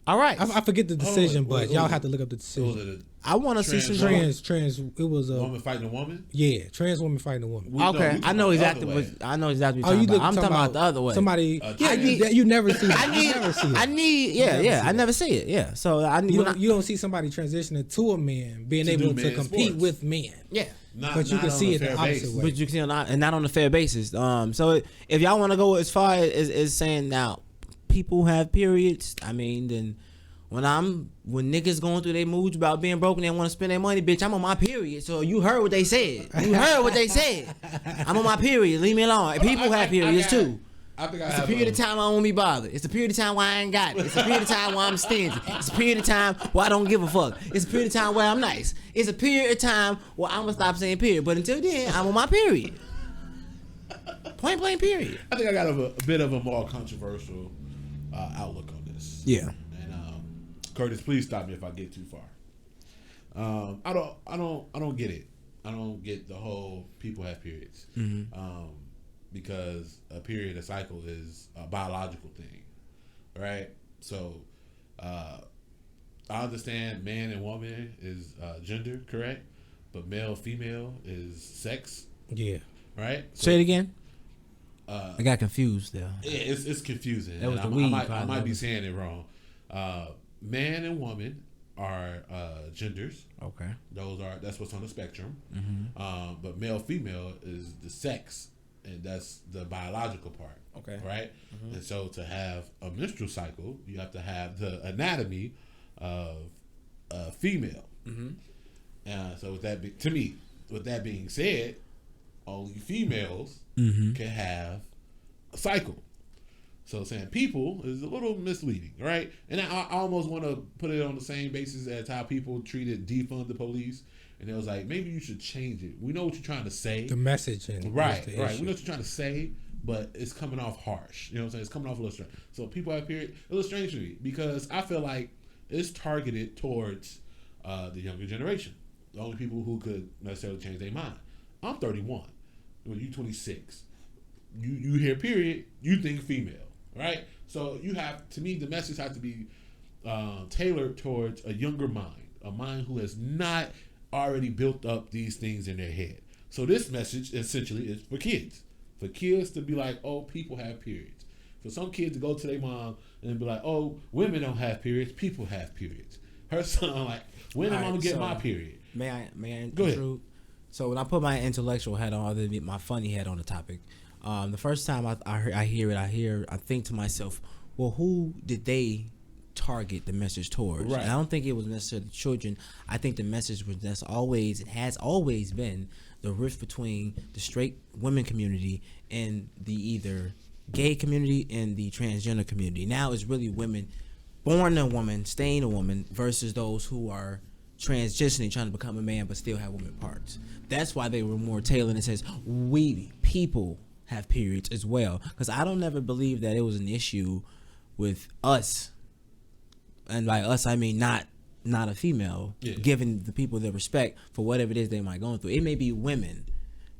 Speaker 2: All right.
Speaker 3: I forget the decision, but y'all have to look up the decision.
Speaker 2: I want to see some
Speaker 3: trans. It was a
Speaker 1: woman fighting a woman.
Speaker 3: Yeah, trans woman fighing a woman.
Speaker 2: Okay, I know exactly what you're talking about. I'm talking about the other way.
Speaker 3: Somebody, you never see that.
Speaker 2: I never see it. Yeah, so I need.
Speaker 3: You don't see somebody transitioning to a man being able to compete with men.
Speaker 2: Yeah.
Speaker 3: But you can see it the opposite way.
Speaker 2: But you can see not on a fair basis. So if y'all want to go as far as saying now, people have periods. I mean, then when niggas going through their moods about being broken and want to spend their money, bitch, I'm on my period. So you heard what they said. I'm on my period. Leave me alone. People have periods too. It's a period of time I won't be bothered. It's a period of time where I ain't got it. It's a period of time where I'm stingy. It's a period of time where I don't give a fuck. It's a period of time where I'm nice. It's a period of time where I'm gonna stop saying period. But until then, I'm on my period. Point blank period.
Speaker 1: I think I got a bit of a more controversial outlook on this.
Speaker 2: Yeah.
Speaker 1: Curtis, please stop me if I get too far. I don't get it. I don't get the whole people have periods. Because a cycle is a biological thing, right? So, I understand man and woman is gender, correct? But male, female is sex.
Speaker 3: Yeah.
Speaker 1: Right? So,
Speaker 2: say it again. I got confused there.
Speaker 1: Yeah, it's confusing.
Speaker 2: That was
Speaker 1: I might be saying it wrong. Man and woman are genders.
Speaker 2: Okay.
Speaker 1: That's what's on the spectrum. But male female is the sex and that's the biological part.
Speaker 2: Okay.
Speaker 1: Right? And so to have a menstrual cycle, you have to have the anatomy of a female. So with that, with that being said, only females can have a cycle. So saying people is a little misleading, right? And I almost want to put it on the same basis as how people treated defund the police. And it was like, maybe you should change it. We know what you're trying to say.
Speaker 3: The message. And
Speaker 1: right. We know what you're trying to say, but it's coming off harsh. You know what I'm saying? It's coming off a little strange. So people have period. A little strange to me because I feel like it's targeted towards the younger generation. The only people who could necessarily change their mind. I'm 31. When you 26. You hear period, you think female. Right? So you have, to me, the message has to be tailored towards a younger mind. A mind who has not already built up these things in their head. So this message essentially is for kids. For kids to be like, oh, people have periods. For some kids to go to their mom and be like, oh, women don't have periods, people have periods. Her son like, when am I gonna get my period?
Speaker 2: May I
Speaker 1: go ahead.
Speaker 2: So when I put my intellectual hat on, other than my funny hat on the topic, the first time I hear it, I think to myself, well, who did they target the message towards?
Speaker 1: Right.
Speaker 2: And I don't think it was necessarily children. I think the message was has always been the rift between the straight women community and the either gay community and the transgender community. Now it's really women born a woman, staying a woman, versus those who are transitioning, trying to become a man but still have woman parts. That's why they were more tailored and says we people have periods as well, because I don't ever believe that it was an issue with us. And by us, I mean not a female, giving the people their respect for whatever it is they might go through. It may be women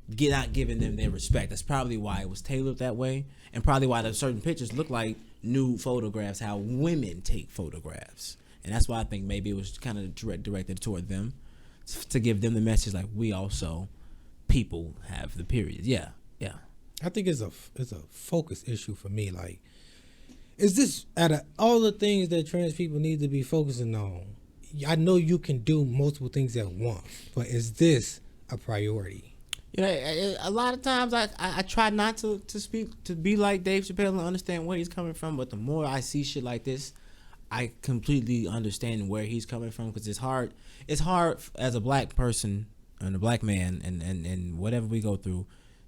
Speaker 2: not giving them their respect. That's probably why it was tailored that way, and probably why the certain pictures look like nude photographs, how women take photographs. And that's why I think maybe it was kind of directed toward them, to give them the message like we also, people have the period. Yeah.
Speaker 3: I think it's a focus issue for me. Like, is this out of all the things that trans people need to be focusing on? I know you can do multiple things at once, but is this a priority?
Speaker 2: You know, a lot of times I try not to speak to be like Dave Chappelle and understand where he's coming from, but the more I see shit like this, I completely understand where he's coming from, because it's hard as a black person and a black man and whatever we go through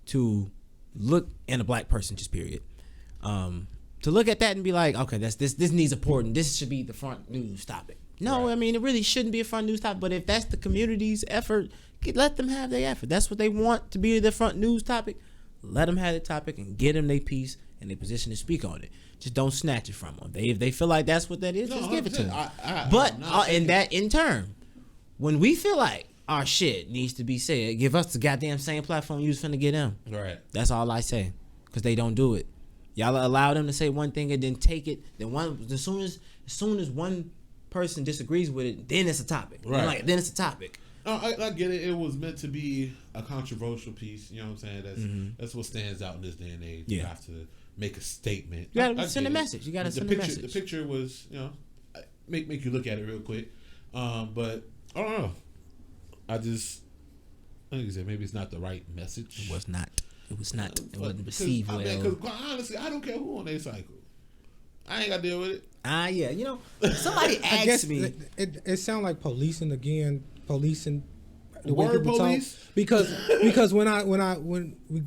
Speaker 2: to look in a black person, just period. To look at that and be like, okay, this needs important. This should be the front news topic. No, right. I mean, it really shouldn't be a front news topic. But if that's the community's effort, let them have their effort. That's what they want to be the front news topic. Let them have the topic and get them their piece and their position to speak on it. Just don't snatch it from them. If they feel like that's what that is, just give it to them. But in that in turn, when we feel like our shit needs to be said, give us the goddamn same platform you was finna get them.
Speaker 1: Right.
Speaker 2: That's all I say, because they don't do it. Y'all allow them to say one thing and then take it. Then as soon as one person disagrees with it, then it's a topic.
Speaker 1: Right.
Speaker 2: Then it's a topic.
Speaker 1: I get it. It was meant to be a controversial piece. You know what I'm saying? That's what stands out in this day and age. Yeah. You have to make a statement.
Speaker 2: You gotta send a message. You gotta send a message.
Speaker 1: The picture was, make you look at it real quick. But I don't know. I think you said maybe it's not the right message.
Speaker 2: It was not. It wasn't received well.
Speaker 1: Because quite honestly, I don't care who on their cycle. I ain't got to deal with it.
Speaker 2: Yeah. Somebody asked me.
Speaker 3: It sounds like policing again. Policing.
Speaker 1: The word police.
Speaker 3: Talk. Because when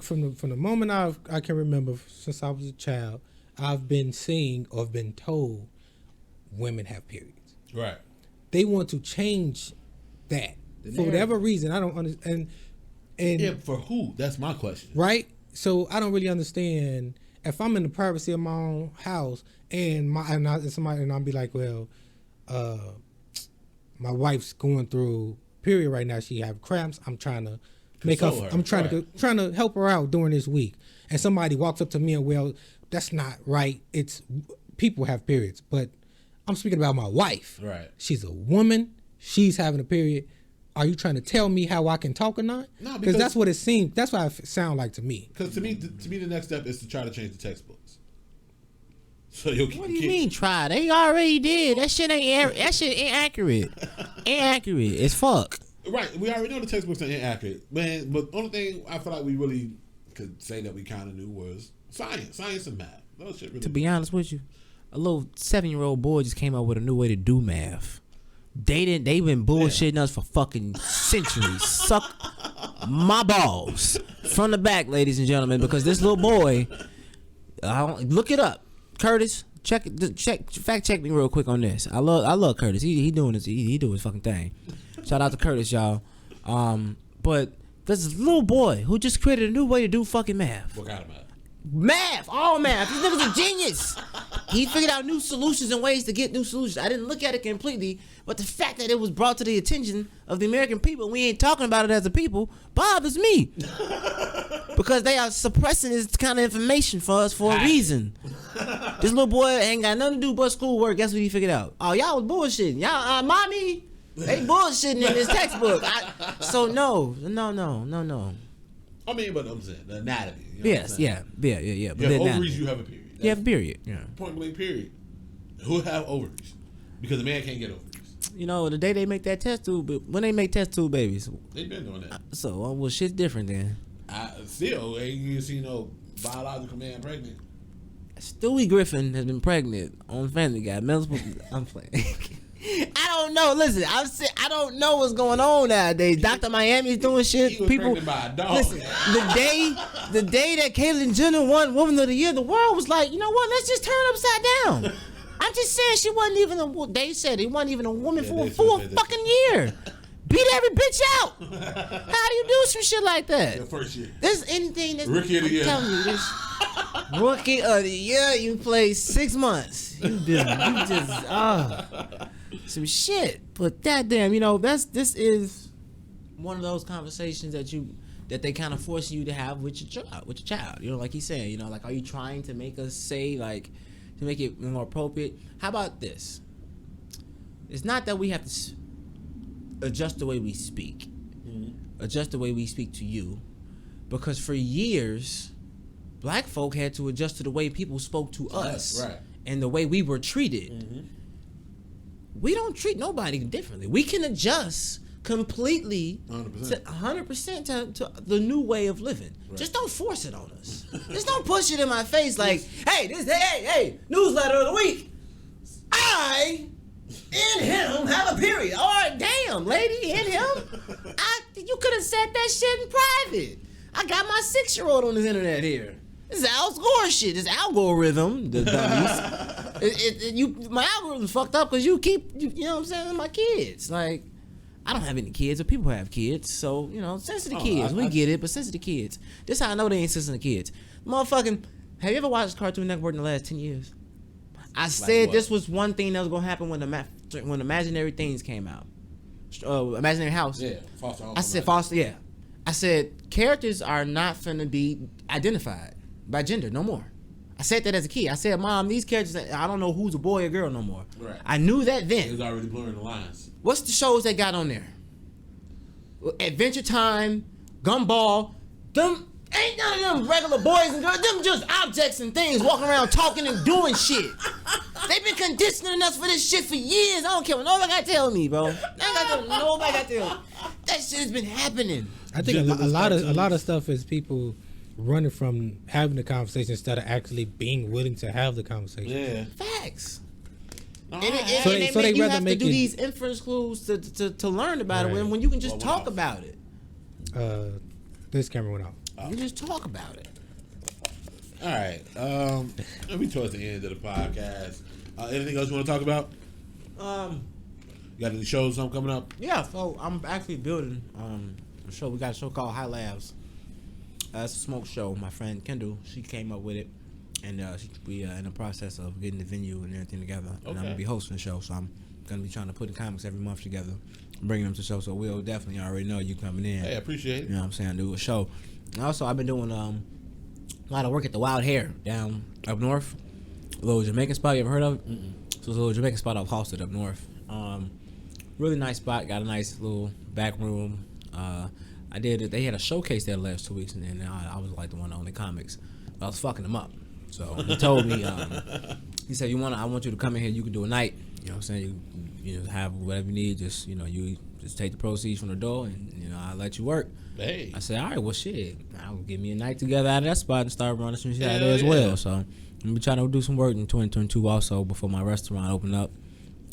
Speaker 3: from the moment I can remember since I was a child, I've been seeing or been told women have periods.
Speaker 1: Right.
Speaker 3: They want to change that for whatever reason. I don't understand. And
Speaker 1: for who? That's my question.
Speaker 3: Right? So I don't really understand if I'm in the privacy of my own house and I'll be like, well, my wife's going through period right now. She have cramps. I'm trying to make her. I'm trying to help her out during this week. And somebody walks up to me and, well, that's not right. It's people have periods, but I'm speaking about my wife.
Speaker 1: Right.
Speaker 3: She's a woman. She's having a period. Are you trying to tell me how I can talk or not? No, because that's what it seems. That's what it sounds like to me.
Speaker 1: Because to me, the next step is to try to change the textbooks. So
Speaker 2: what do you mean try? They already did. That shit ain't accurate. Ain't accurate. It's fuck.
Speaker 1: Right. We already know the textbooks are inaccurate, man. But the only thing I feel like we really could say that we kind of knew was science and math. Those shit really.
Speaker 2: To be honest with you, a little 7-year-old boy just came up with a new way to do math. They've been bullshitting us for fucking centuries. Suck my balls from the back, ladies and gentlemen, because this little boy, look it up, Curtis. Fact check me real quick on this. I love Curtis. He doing his fucking thing. Shout out to Curtis, y'all. But there's this little boy who just created a new way to do fucking math.
Speaker 1: What kind of math?
Speaker 2: Math, all math. This nigga's a genius. He figured out new solutions and ways to get new solutions. I didn't look at it completely, but the fact that it was brought to the attention of the American people, we ain't talking about it as a people, bothers me. Because they are suppressing this kind of information for us for a reason. This little boy ain't got nothing to do but schoolwork. Guess what he figured out? Oh, y'all was bullshitting. Y'all, mommy, they bullshitting in this textbook. So no.
Speaker 1: I mean, but I'm saying the anatomy. You know
Speaker 2: Yes, yeah. But
Speaker 1: you have ovaries, you have a period.
Speaker 2: You have a period. Yeah.
Speaker 1: Point blank period. Who have ovaries? Because a man can't get ovaries.
Speaker 2: You know, the day they make that test tube, but when they make test tube babies,
Speaker 1: They've been doing that.
Speaker 2: So well, shit's different then.
Speaker 1: Still ain't you seen no biological man pregnant.
Speaker 2: Stewie Griffin has been pregnant on Family Guy. I'm playing. I don't know. Listen, I don't know what's going on nowadays. Dr. Miami's doing shit.
Speaker 1: He was
Speaker 2: People,
Speaker 1: pregnant by a dog.
Speaker 2: listen, the day that Caitlyn Jenner won Woman of the Year, the world was like, you know what? Let's just turn it upside down. I'm just saying she wasn't even they said it wasn't even a woman for a full fucking year. Beat every bitch out. How do you do some shit like that?
Speaker 1: Your first year.
Speaker 2: There's anything that's
Speaker 1: Rookie of the year.
Speaker 2: I'm telling you, this Rookie of the Year, you played 6 months. You just some shit. But goddamn, you know, this is one of those conversations that they kind of force you to have with your child. You know, like he's saying, you know, like, are you trying to make us say, like, to make it more appropriate? How about this? It's not that we have to adjust the way we speak, adjust the way we speak to you, because for years, black folk had to adjust to the way people spoke to us, right, and the way we were treated. Mm-hmm. We don't treat nobody differently. We can adjust completely 100% to the new way of living. Right. Just don't force it on us. Just don't push it in my face like, hey, newsletter of the week. I in him have a period. All right, damn, lady, in him. You could have said that shit in private. I got my 6-year-old on this internet here. This is Al Gore shit. This algorithm, the dummies. My algorithm's fucked up because you know what I'm saying, my kids. Like, I don't have any kids, but people have kids. So, you know, sensitive kids. We get it, but sensitive kids. This is how I know they ain't sensitive kids. Motherfucking, have you ever watched Cartoon Network in the last 10 years? I said this was one thing that was going to happen when Imaginary Things came out. Imaginary House. Yeah, Foster Home. I said Foster, yeah. I said characters are not finna be identified by gender no more. I said that as a kid. I said, Mom, these characters, I don't know who's a boy or girl no more. Right. I knew that then.
Speaker 1: It was already blurring the lines.
Speaker 2: What's the shows they got on there? Adventure Time, Gumball, them ain't none of them regular boys and girls. Them just objects and things walking around talking and doing shit. They've been conditioning us for this shit for years. I don't care what nobody got to tell me, bro. Nobody got to tell me. That shit has been happening.
Speaker 3: I think a lot of stuff is people running from having the conversation instead of actually being willing to have the conversation.
Speaker 2: Yeah, facts. And they have to do these inference clues to learn about it when you can just talk about it.
Speaker 3: This camera went off.
Speaker 2: You just talk about it.
Speaker 1: All right. We towards the end of the podcast. Anything else you want to talk about? You got any shows coming up?
Speaker 2: Yeah. So I'm actually building a show. We got a show called High Labs. It's a smoke show. My friend Kendall, she came up with it, and we are in the process of getting the venue and everything together. Okay. And I'm gonna be hosting the show, so I'm gonna be trying to put the comics every month together, bringing them to the show. So we'll definitely already know you coming in.
Speaker 1: Hey, I appreciate it.
Speaker 2: You know what I'm saying? Do a show. And also, I've been doing a lot of work at the Wild Hair down up north. A little Jamaican spot. You ever heard of it? Mm-mm. So it's a little Jamaican spot I've hosted up north. Really nice spot. Got a nice little back room. They had a showcase there the last 2 weeks, and then I was like the one on the comics. But I was fucking them up. So he told me, he said, I want you to come in here. You can do a night. You know what I'm saying? You have whatever you need. Just, you just take the proceeds from the door, and, I'll let you work.
Speaker 1: Hey.
Speaker 2: I said, all right, well, shit. I'll give me a night together out of that spot and start running some shit out there as well. So I'm going to be trying to do some work in 2022 also before my restaurant open up.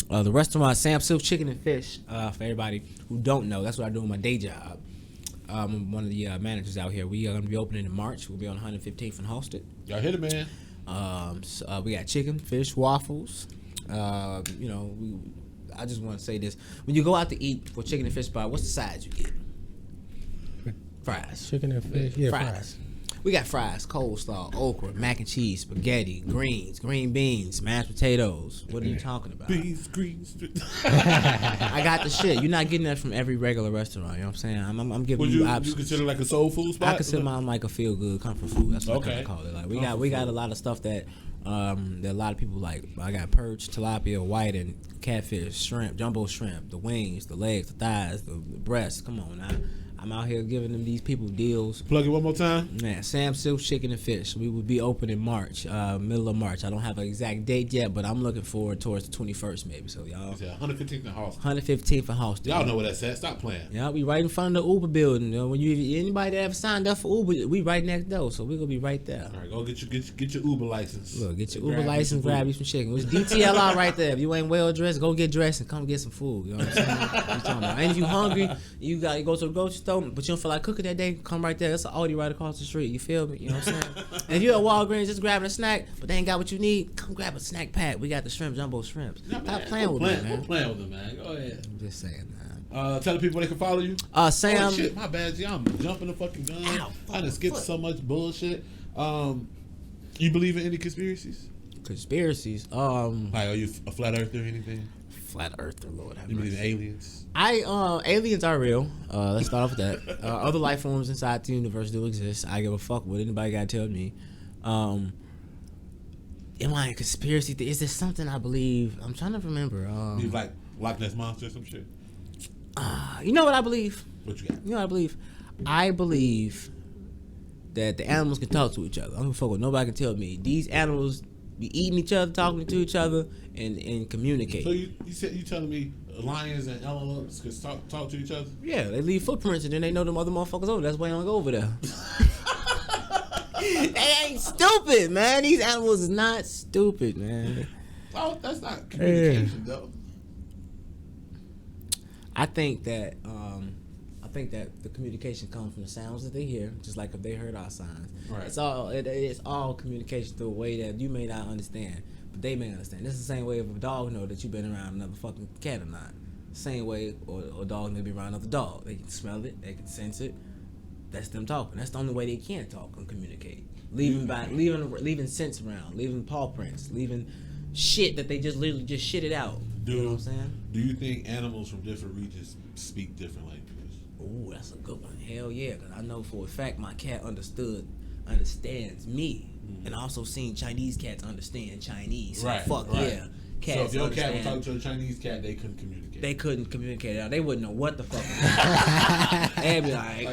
Speaker 2: The restaurant, Sam Silk Chicken and Fish, for everybody who don't know, that's what I do in my day job. I'm one of the managers out here. We are going to be opening in March. We'll be on 115th and Halsted.
Speaker 1: Y'all hit it, man.
Speaker 2: So, we got chicken, fish, waffles. I just want to say this. When you go out to eat for chicken and fish spot, what's the sides you get? Fries.
Speaker 3: Chicken and fish. Yeah, fries.
Speaker 2: We got fries, coleslaw, okra, mac and cheese, spaghetti, greens, green beans, mashed potatoes. What are you talking about?
Speaker 1: Beans, greens.
Speaker 2: I got the shit. You're not getting that from every regular restaurant. You know what I'm saying? I'm giving you options.
Speaker 1: You consider like a soul food spot?
Speaker 2: I consider mine like a feel good comfort food. That's what I kind of call it. Like we got a lot of stuff that a lot of people like. I got perch, tilapia, white, and catfish, shrimp, jumbo shrimp, the wings, the legs, the thighs, the breasts. Come on now. I'm out here giving them these people deals.
Speaker 1: Plug it one more time.
Speaker 2: Man, Sam Silk Chicken and Fish. We will be open in March, middle of March. I don't have an exact date yet, but I'm looking forward towards the 21st maybe. So y'all.
Speaker 1: 115th and Halsted.
Speaker 2: 115th and Halsted.
Speaker 1: Y'all know where that's at. Stop playing.
Speaker 2: Yeah, we right in front of the Uber building. When anybody that ever signed up for Uber, we right next door. So we gonna be right there.
Speaker 1: All right, go get your Uber license.
Speaker 2: Look, get your Uber license, grab you some chicken. It's DTLR right there. If you ain't well dressed, go get dressed and come get some food. You know what I'm saying? What you talking about? And if you hungry, you got to go to the grocery store, but you don't feel like cooking that day, come right there. That's an Aldi right across the street. You feel me? You know what I'm saying? And if you're at Walgreens just grabbing a snack, but they ain't got what you need, come grab a snack pack. We got the shrimp, jumbo shrimps. Stop playing with me, man.
Speaker 1: Playing with them, man. Go ahead.
Speaker 2: I'm just saying, man.
Speaker 1: Tell the people they can follow you.
Speaker 2: Sam.
Speaker 1: Oh, shit, my bad. I'm jumping the fucking gun. I done skipped so much bullshit. You believe in any conspiracies?
Speaker 2: Conspiracies?
Speaker 1: Like, are you a flat earther or anything?
Speaker 2: Flat earther, Lord have
Speaker 1: mercy. You believe in aliens?
Speaker 2: Aliens are real. Let's start off with that. Other life forms inside the universe do exist. I give a fuck what anybody got to tell me. Am I a conspiracy? Is there something I believe? I'm trying to remember.
Speaker 1: You like Loch Ness Monster or some shit?
Speaker 2: You know what I believe?
Speaker 1: What you got?
Speaker 2: You know what I believe? I believe that the animals can talk to each other. I don't give a fuck what nobody can tell me. These animals be eating each other, talking to each other, and communicate.
Speaker 1: So you telling me lions and elephants can talk to each other?
Speaker 2: Yeah, they leave footprints and then they know them other motherfuckers over. That's why they don't go over there. They ain't stupid, man. These animals is not stupid, man.
Speaker 1: Oh, that's not communication though.
Speaker 2: I think that the communication comes from the sounds that they hear, just like if they heard our signs.
Speaker 1: Right.
Speaker 2: It's all communication through a way that you may not understand, but they may understand. This is the same way if a dog know that you've been around another fucking cat or not. Same way, or a dog may be around another dog. They can smell it, they can sense it. That's them talking. That's the only way they can talk and communicate. Leaving scents around, leaving paw prints, leaving shit that they just literally just shit it out. You know what I'm saying?
Speaker 1: Do you think animals from different regions speak different languages?
Speaker 2: Ooh, that's a good one. Hell yeah, because I know for a fact my cat understands me, and I also seen Chinese cats understand Chinese. So
Speaker 1: right.
Speaker 2: Yeah. Cats
Speaker 1: so if your cat was talking to a Chinese cat, they couldn't communicate.
Speaker 2: They couldn't communicate out. They wouldn't know what the fuck. They'd be like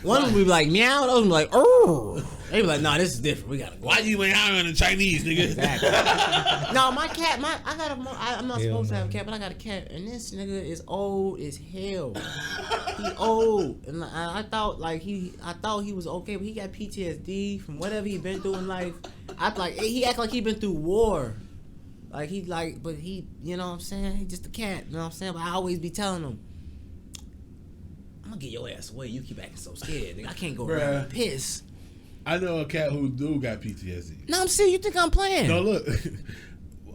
Speaker 2: one would be like meow, the other would be like oh. They'd be like, nah, this is different. We gotta go.
Speaker 1: Why you meowing in Chinese, nigga?
Speaker 2: Exactly. No, my cat, I'm not supposed to have a cat, but I got a cat, and this nigga is old as hell. He old, and I thought he was okay, but he got PTSD from whatever he been through in life. He act like he been through war. But he, you know what I'm saying? He just a cat, you know what I'm saying? But I always be telling him, I'm gonna get your ass away. You keep acting so scared, nigga. I can't go around and piss.
Speaker 1: I know a cat who got PTSD.
Speaker 2: No, I'm serious. You think I'm playing?
Speaker 1: No, look.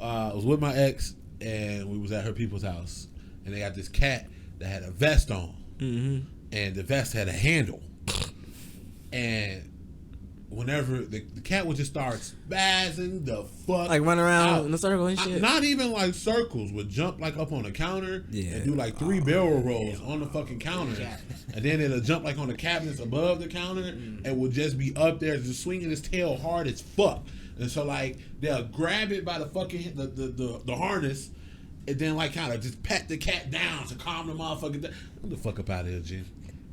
Speaker 1: I was with my ex, and we was at her people's house, and they got this cat that had a vest on, and the vest had a handle, and whenever the cat would just start spazzing the fuck
Speaker 2: like run around
Speaker 1: out.
Speaker 2: In a circle and shit.
Speaker 1: Not even like circles, would jump like up on the counter and do like 3 barrel rolls on the fucking counter, and then it'll jump like on the cabinets above the counter and would just be up there just swinging his tail hard as fuck. And so like they'll grab it by the fucking the harness and then like kind of just pat the cat down to calm the motherfucker down. Get the fuck up out of here, Jim.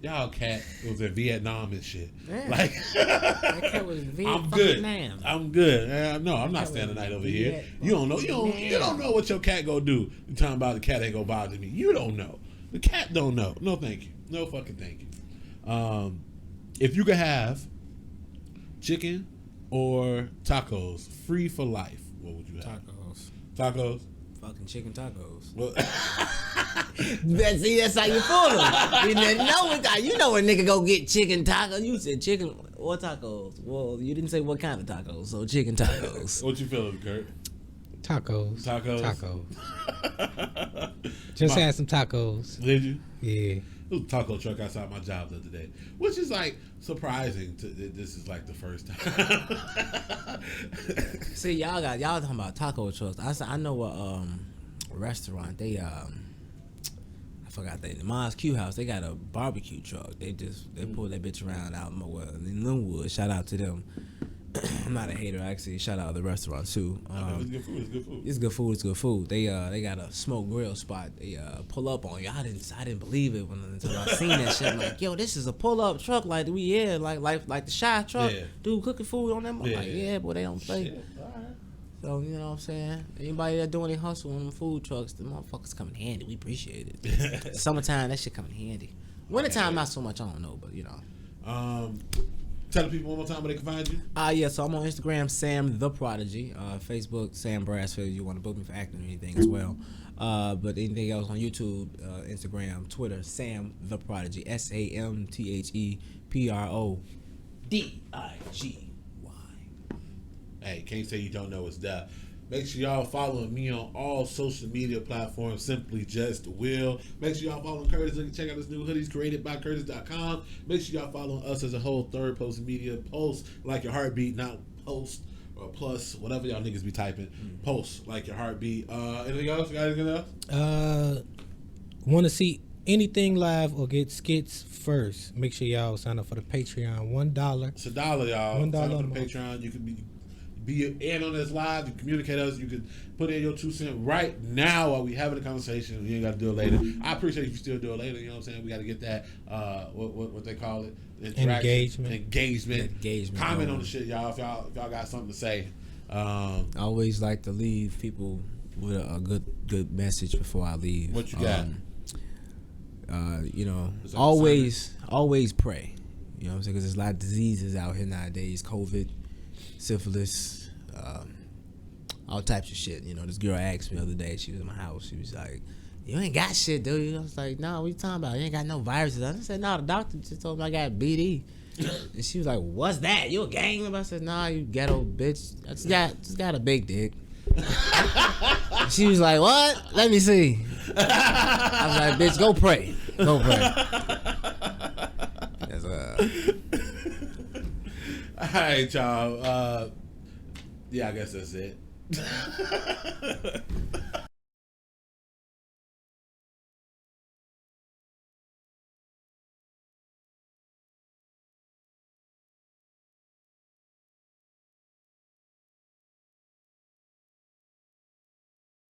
Speaker 1: Y'all cat was in Vietnam and shit.
Speaker 2: Yeah.
Speaker 1: Like
Speaker 2: that cat was
Speaker 1: I'm good. I'm good. No, I'm not staying the night over here. You don't know. You don't know what your cat gonna do. You talking about the cat ain't gonna bother me. You don't know. The cat don't know. No, thank you. No fucking thank you. If you could have chicken or tacos free for life, what would you have? Tacos?
Speaker 2: Fucking chicken tacos.
Speaker 1: Well,
Speaker 2: See, that's how you fool them. You didn't know it. You know a nigga go get chicken tacos. You said chicken or tacos. Well, you didn't say what kind of tacos, so chicken tacos.
Speaker 1: What you feeling, Kurt?
Speaker 3: Tacos.
Speaker 1: Tacos.
Speaker 3: Just had some tacos.
Speaker 1: Did you?
Speaker 3: Yeah.
Speaker 1: There was a taco truck outside my job the other day, which is like surprising. This is like the first time.
Speaker 2: See, y'all talking about taco trucks. I know a restaurant. They I forgot the Mom's Q House. They got a barbecue truck. They pull that bitch around out in Linwood. Shout out to them. I'm not a hater, actually. Shout out to the restaurant too.
Speaker 1: It's good food. It's good food.
Speaker 2: It's good food. They got a smoke grill spot. They pull up on you. I didn't believe it until I seen that shit. I'm like, yo, this is a pull up truck like the Shy truck. Yeah. Dude cooking food on them. I'm like, yeah, boy, they don't play. Shit. All right. So you know what I'm saying? Anybody that doing a hustle on them food trucks, the motherfuckers come in handy. We appreciate it. Summertime, that shit come in handy. Wintertime, not so much. I don't know, but you know.
Speaker 1: Tell the people one more time where they can find you.
Speaker 2: Yeah, so I'm on Instagram, Sam the Prodigy. Facebook, Sam Brassfield. You want to book me for acting or anything as well. But anything else on YouTube, Instagram, Twitter, Sam the Prodigy. SAMTHEPRODIGY.
Speaker 1: Hey, can't say you don't know it's that. Make sure y'all following me on all social media platforms. Simply Just Will. Make sure y'all following Curtis. Check out his new hoodies created by Curtis.com. Make sure y'all following us as a whole. Third Post Media. Post like your heartbeat, not post or plus, whatever y'all niggas be typing. Post like your heartbeat. Anything else? You got anything else?
Speaker 3: Want to see anything live or get skits first? Make sure y'all sign up for the Patreon. $1.
Speaker 1: It's $1, y'all. $1 sign up for the Patreon. You can be in on this live. You communicate us. You can put in your 2 cents right now while we having a conversation. You ain't got to do it later. I appreciate if you still do it later. You know what I'm saying? We got to get that what they call it, engagement. Comment on the shit, y'all. If y'all got something to say.
Speaker 2: I always like to leave people with a good message before I leave.
Speaker 1: What you got?
Speaker 2: You know, always pray. You know what I'm saying? Because there's a lot of diseases out here nowadays. COVID, syphilis, all types of shit. You know, this girl asked me the other day, she was in my house, she was like, you ain't got shit, do you? I was like, no, what you talking about? You ain't got no viruses. I said, no, the doctor just told me I got BD. And she was like, what's that? You a gang member? I said, nah, you ghetto bitch. I just got a big dick. She was like, what? Let me see. I was like, bitch, go pray. Go pray.
Speaker 1: All right, y'all. Yeah, I guess that's it.